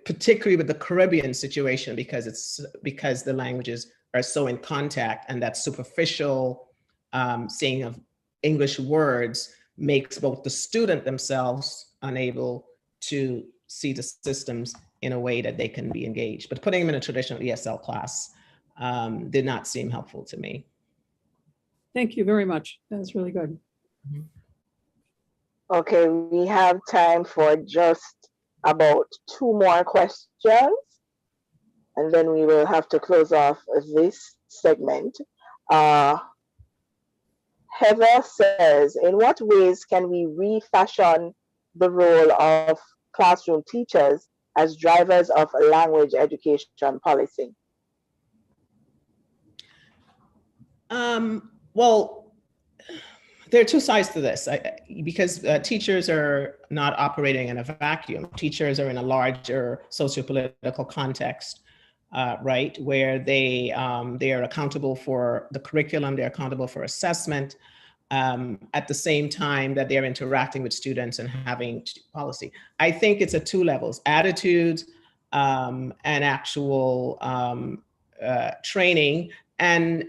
particularly with the Caribbean situation, because the languages are so in contact, and that superficial seeing of English words makes both the student themselves unable to see the systems in a way that they can be engaged. But putting them in a traditional ESL class did not seem helpful to me. Thank you very much. That was really good. Okay, we have time for just about 2 more questions, and then we will have to close off this segment. Heather says, in what ways can we refashion the role of classroom teachers as drivers of language education policy? Well, there are 2 sides to this, because teachers are not operating in a vacuum. Teachers are in a larger socio-political context, right, where they are accountable for the curriculum, they're accountable for assessment, at the same time that they're interacting with students and having policy. I think it's at 2 levels: attitudes and actual training, and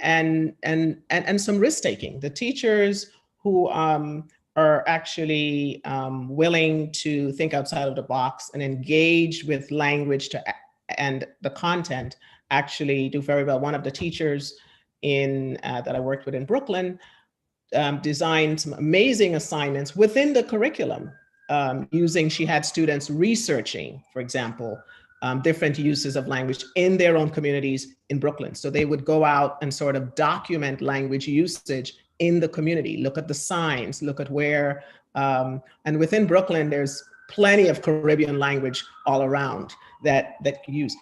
some risk taking. The teachers who are actually willing to think outside of the box and engage with language and the content actually do very well. One of the teachers that I worked with in Brooklyn designed some amazing assignments within the curriculum she had students researching, for example, different uses of language in their own communities in Brooklyn. So they would go out and sort of document language usage in the community, look at the signs, look at where, and within Brooklyn, there's plenty of Caribbean language all around that you use.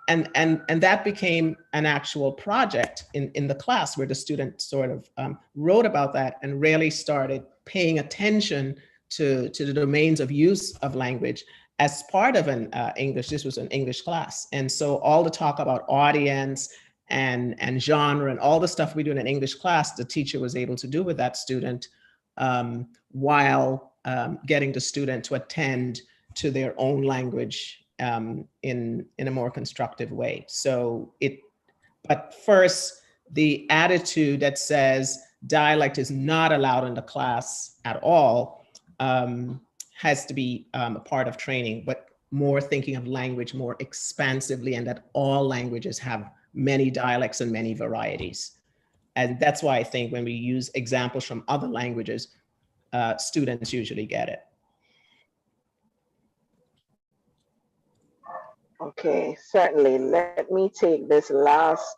And that became an actual project in the class where the student sort of wrote about that and really started paying attention to the domains of use of language as part of an English. This was an English class. And so all the talk about audience and genre and all the stuff we do in an English class, the teacher was able to do with that student while getting the student to attend to their own language in a more constructive way. So but first, the attitude that says dialect is not allowed in the class at all has to be a part of training, but more thinking of language more expansively, and that all languages have many dialects and many varieties. And that's why I think when we use examples from other languages, students usually get it. Okay, certainly. Let me take this last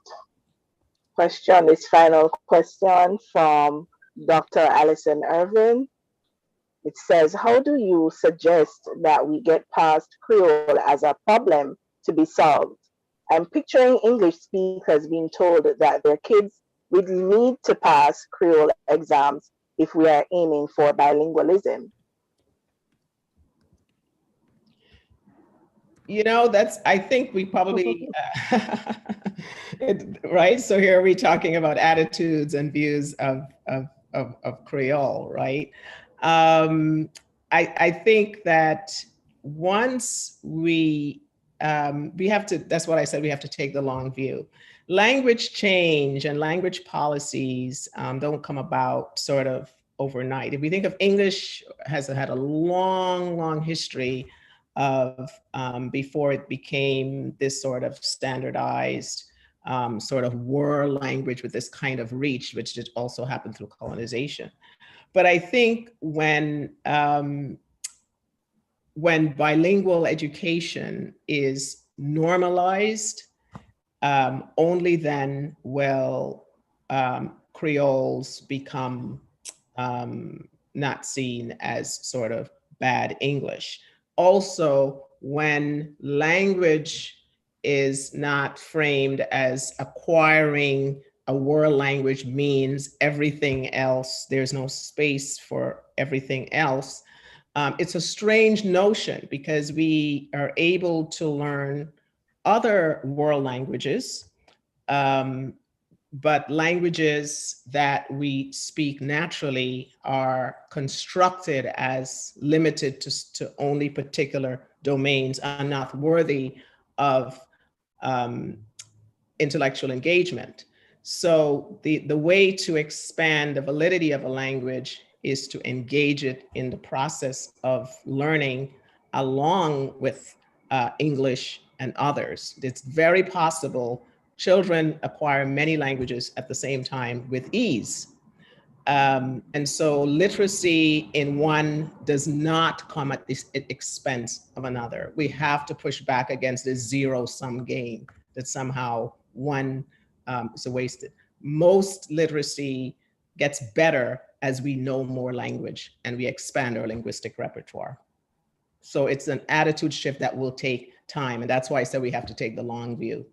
question, this final question from Dr. Alison Irvin. It says, how do you suggest that we get past Creole as a problem to be solved? I'm picturing English speakers being told that their kids would need to pass Creole exams if we are aiming for bilingualism. You know, I think we probably, right? So here we talking about attitudes and views of Creole, right? I think that once we have to, that's what I said, we have to take the long view. Language change and language policies don't come about sort of overnight. If we think of English, has had a long, long history of before it became this sort of standardized sort of world language with this kind of reach, which did also happen through colonization. But I think when bilingual education is normalized, only then will Creoles become not seen as sort of bad English. Also, when language is not framed as acquiring a world language means everything else, there's no space for everything else. It's a strange notion because we are able to learn other world languages, but languages that we speak naturally are constructed as limited to only particular domains, are not worthy of intellectual engagement. So the way to expand the validity of a language is to engage it in the process of learning along with English and others. It's very possible children acquire many languages at the same time with ease. And so literacy in one does not come at the expense of another. We have to push back against this zero-sum game that somehow one is wasted. Most literacy gets better as we know more language and we expand our linguistic repertoire. So it's an attitude shift that will take time. And that's why I said we have to take the long view.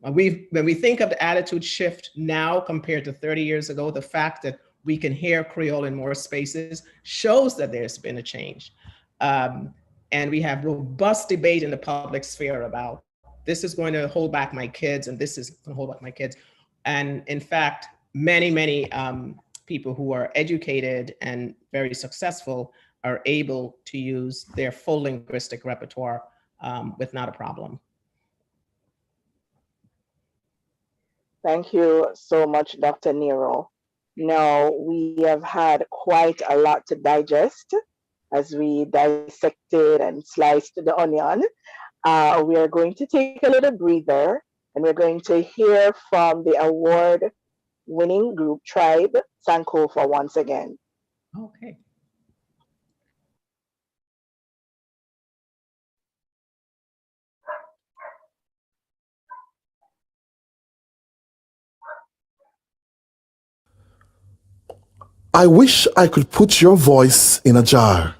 When we think of the attitude shift now compared to 30 years ago, the fact that we can hear Creole in more spaces shows that there's been a change. And we have robust debate in the public sphere about this is going to hold back my kids and this is going to hold back my kids. And in fact, many people who are educated and very successful are able to use their full linguistic repertoire with not a problem. Thank you so much, Dr. Nero. Now, we have had quite a lot to digest as we dissected and sliced the onion. We are going to take a little breather and we're going to hear from the award-winning group tribe, Sankofa, once again. Okay. I wish I could put your voice in a jar.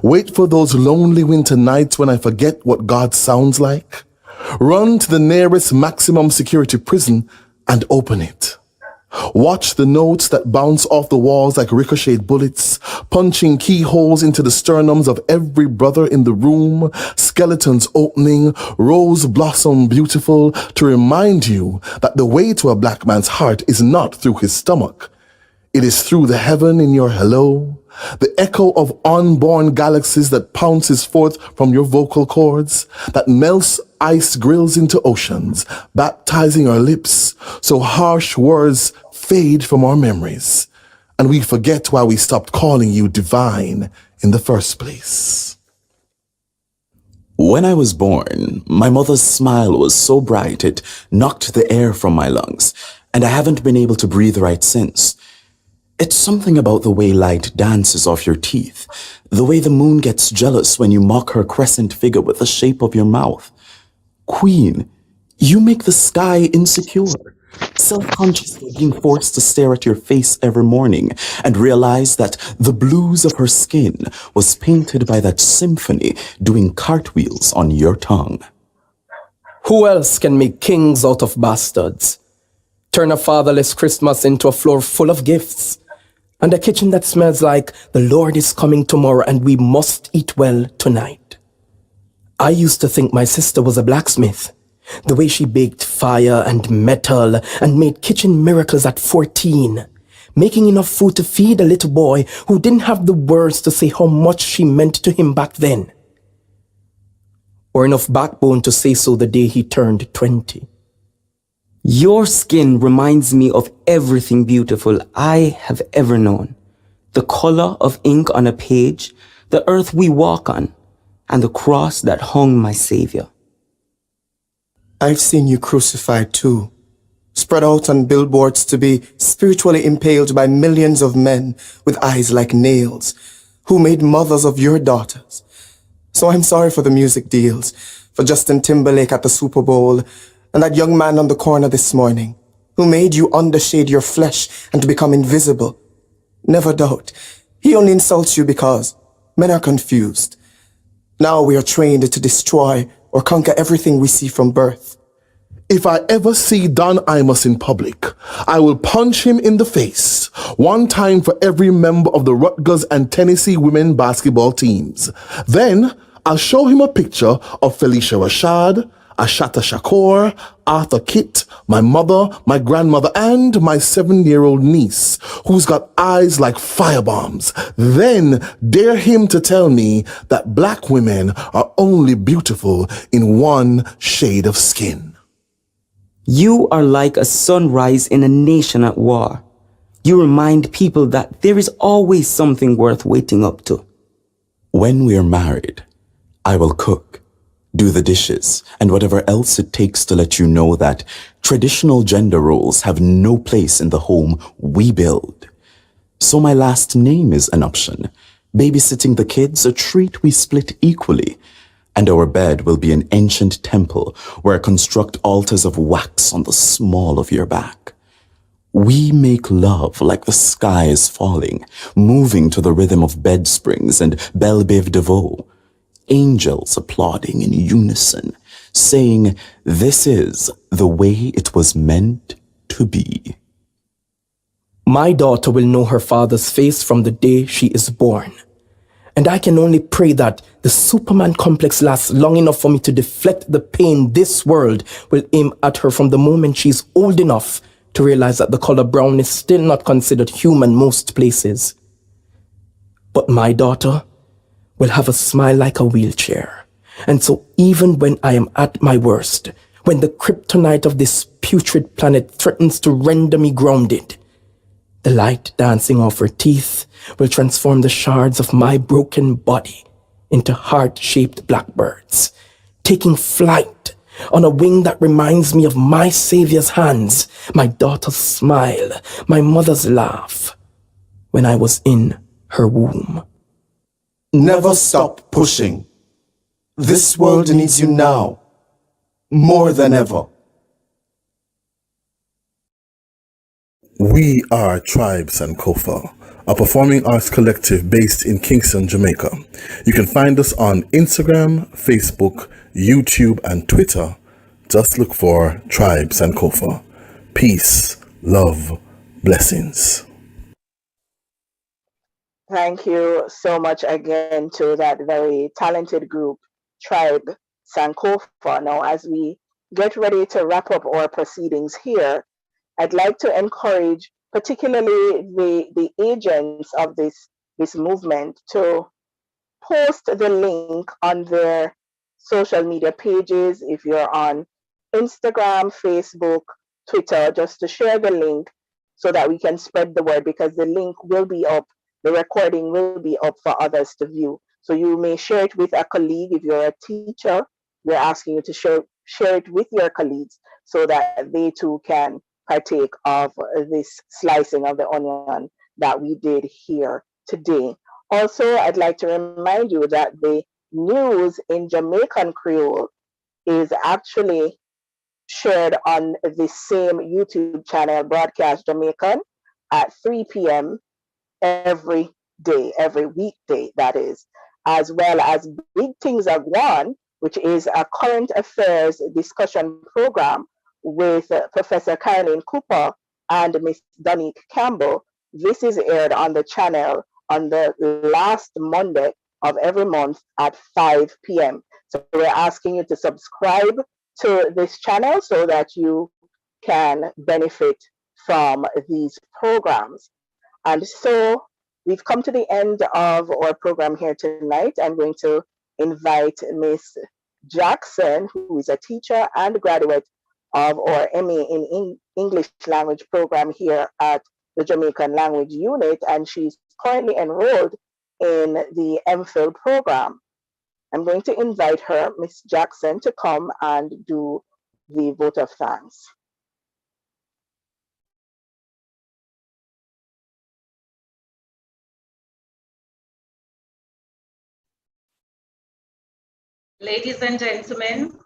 Wait for those lonely winter nights when I forget what God sounds like. Run to the nearest maximum security prison and open it. Watch the notes that bounce off the walls like ricocheted bullets, punching keyholes into the sternums of every brother in the room, skeletons opening, rose blossom beautiful, to remind you that the way to a black man's heart is not through his stomach. It is through the heaven in your hello, the echo of unborn galaxies that pounces forth from your vocal cords, that melts ice grills into oceans, baptizing our lips, so harsh words fade from our memories, and we forget why we stopped calling you divine in the first place. When I was born, my mother's smile was so bright it knocked the air from my lungs, and I haven't been able to breathe right since. It's something about the way light dances off your teeth, the way the moon gets jealous when you mock her crescent figure with the shape of your mouth. Queen, you make the sky insecure, self-conscious of being forced to stare at your face every morning and realize that the blues of her skin was painted by that symphony doing cartwheels on your tongue. Who else can make kings out of bastards? Turn a fatherless Christmas into a floor full of gifts, and a kitchen that smells like the Lord is coming tomorrow and we must eat well tonight. I used to think my sister was a blacksmith, the way she baked fire and metal and made kitchen miracles at 14, making enough food to feed a little boy who didn't have the words to say how much she meant to him back then, or enough backbone to say so the day he turned 20. Your skin reminds me of everything beautiful I have ever known. The color of ink on a page, the earth we walk on, and the cross that hung my Savior. I've seen you crucified too, spread out on billboards to be spiritually impaled by millions of men with eyes like nails, who made mothers of your daughters. So I'm sorry for the music deals, for Justin Timberlake at the Super Bowl, and that young man on the corner this morning, who made you undershade your flesh and to become invisible. Never doubt, he only insults you because men are confused. Now we are trained to destroy or conquer everything we see from birth. If I ever see Don Imus in public, I will punch him in the face, one time for every member of the Rutgers and Tennessee women basketball teams. Then I'll show him a picture of Felicia Rashad, Ashata Shakur, Arthur Kitt, my mother, my grandmother, and my 7-year-old niece, who's got eyes like firebombs. Then dare him to tell me that black women are only beautiful in one shade of skin. You are like a sunrise in a nation at war. You remind people that there is always something worth waiting up to. When we're married, I will cook, do the dishes, and whatever else it takes to let you know that traditional gender roles have no place in the home we build. So my last name is an option. Babysitting the kids, a treat we split equally. And our bed will be an ancient temple where I construct altars of wax on the small of your back. We make love like the sky is falling, moving to the rhythm of bed springs and Belle Biv DeVoe. Angels applauding in unison, saying, "This is the way it was meant to be." My daughter will know her father's face from the day she is born. And I can only pray that the Superman complex lasts long enough for me to deflect the pain this world will aim at her from the moment she's old enough to realize that the color brown is still not considered human most places. But my daughter will have a smile like a wheelchair. And so even when I am at my worst, when the kryptonite of this putrid planet threatens to render me grounded, the light dancing off her teeth will transform the shards of my broken body into heart-shaped blackbirds, taking flight on a wing that reminds me of my Savior's hands, my daughter's smile, my mother's laugh, when I was in her womb. Never stop pushing. This world needs you now, more than ever. We are Tribe Sankofa, a performing arts collective based in Kingston, Jamaica. You can find us on Instagram, Facebook, YouTube, and Twitter. Just look for Tribe Sankofa. Peace, love, blessings. Thank you so much again to that very talented group, Tribe Sankofa. Now, as we get ready to wrap up our proceedings here, I'd like to encourage particularly the agents of this movement to post the link on their social media pages. If you're on Instagram, Facebook, Twitter, just to share the link so that we can spread the word, because the link will be up, the recording will be up for others to view. So you may share it with a colleague. If you're a teacher, we're asking you to share it with your colleagues so that they too can partake of this slicing of the onion that we did here today. Also, I'd like to remind you that the news in Jamaican Creole is actually shared on the same YouTube channel, Braadkyaas Jamaican, at 3 p.m. every day, every weekday, that is, as well as Big Things Are Gone, which is a current affairs discussion program with Professor Caroline Cooper and Miss Donique Campbell. This is aired on the channel on the last Monday of every month at 5 p.m. So we're asking you to subscribe to this channel so that you can benefit from these programs. And so we've come to the end of our program here tonight. I'm going to invite Miss Jackson, who is a teacher and graduate of our MA in English language program here at the Jamaican Language Unit, and she's currently enrolled in the MPhil program. I'm going to invite her, Miss Jackson, to come and do the vote of thanks. Ladies and gentlemen,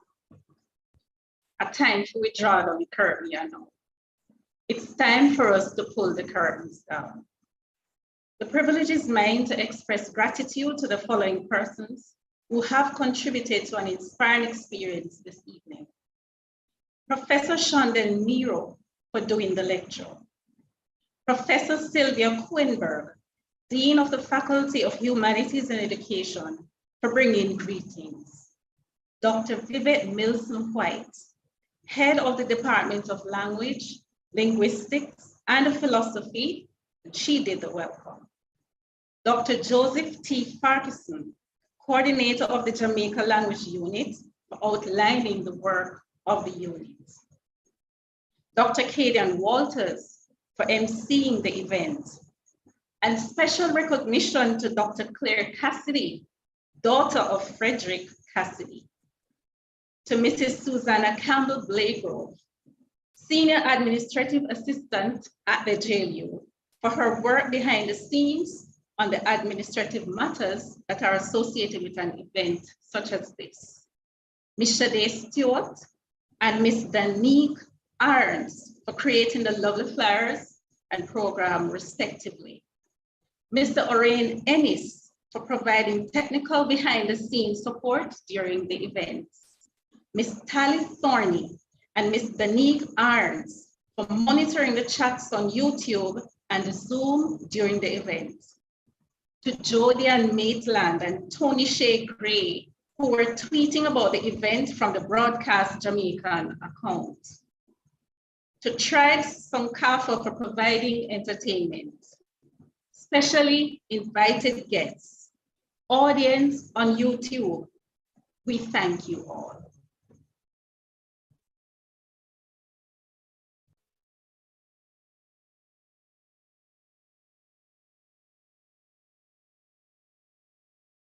a time to withdraw the curtain, you know. It's time for us to pull the curtains down. The privilege is mine to express gratitude to the following persons who have contributed to an inspiring experience this evening. Professor Shondel Nero for doing the lecture. Professor Silvia Kouwenberg, Dean of the Faculty of Humanities and Education, for bringing greetings. Dr. Viviette Milson-Whyte, Head of the Department of Language, Linguistics, and Philosophy, and she did the welcome. Dr. Joseph T. Farquharshon, Coordinator of the Jamaica Language Unit, for outlining the work of the unit. Dr. Kadian Walters for emceeing the event, and special recognition to Dr. Claire Cassidy, daughter of Frederick Cassidy, to Mrs. Susanna Campbell Blagrove, Senior Administrative Assistant at the JLU, for her work behind the scenes on the administrative matters that are associated with an event such as this. Ms. Shade Stewart and Ms. Danique Irons for creating the lovely flyers and program respectively. Mr. Orain Ennis for providing technical behind the scenes support during the event. Ms. Tally Thorney and Ms. Danique Irons for monitoring the chats on YouTube and Zoom during the event. To Jody and Maitland and Tony Shea Gray, who were tweeting about the event from the Braadkyaas Jamiekan account. To Tribes Sankofa for providing entertainment. Specially invited guests, audience on YouTube, we thank you all.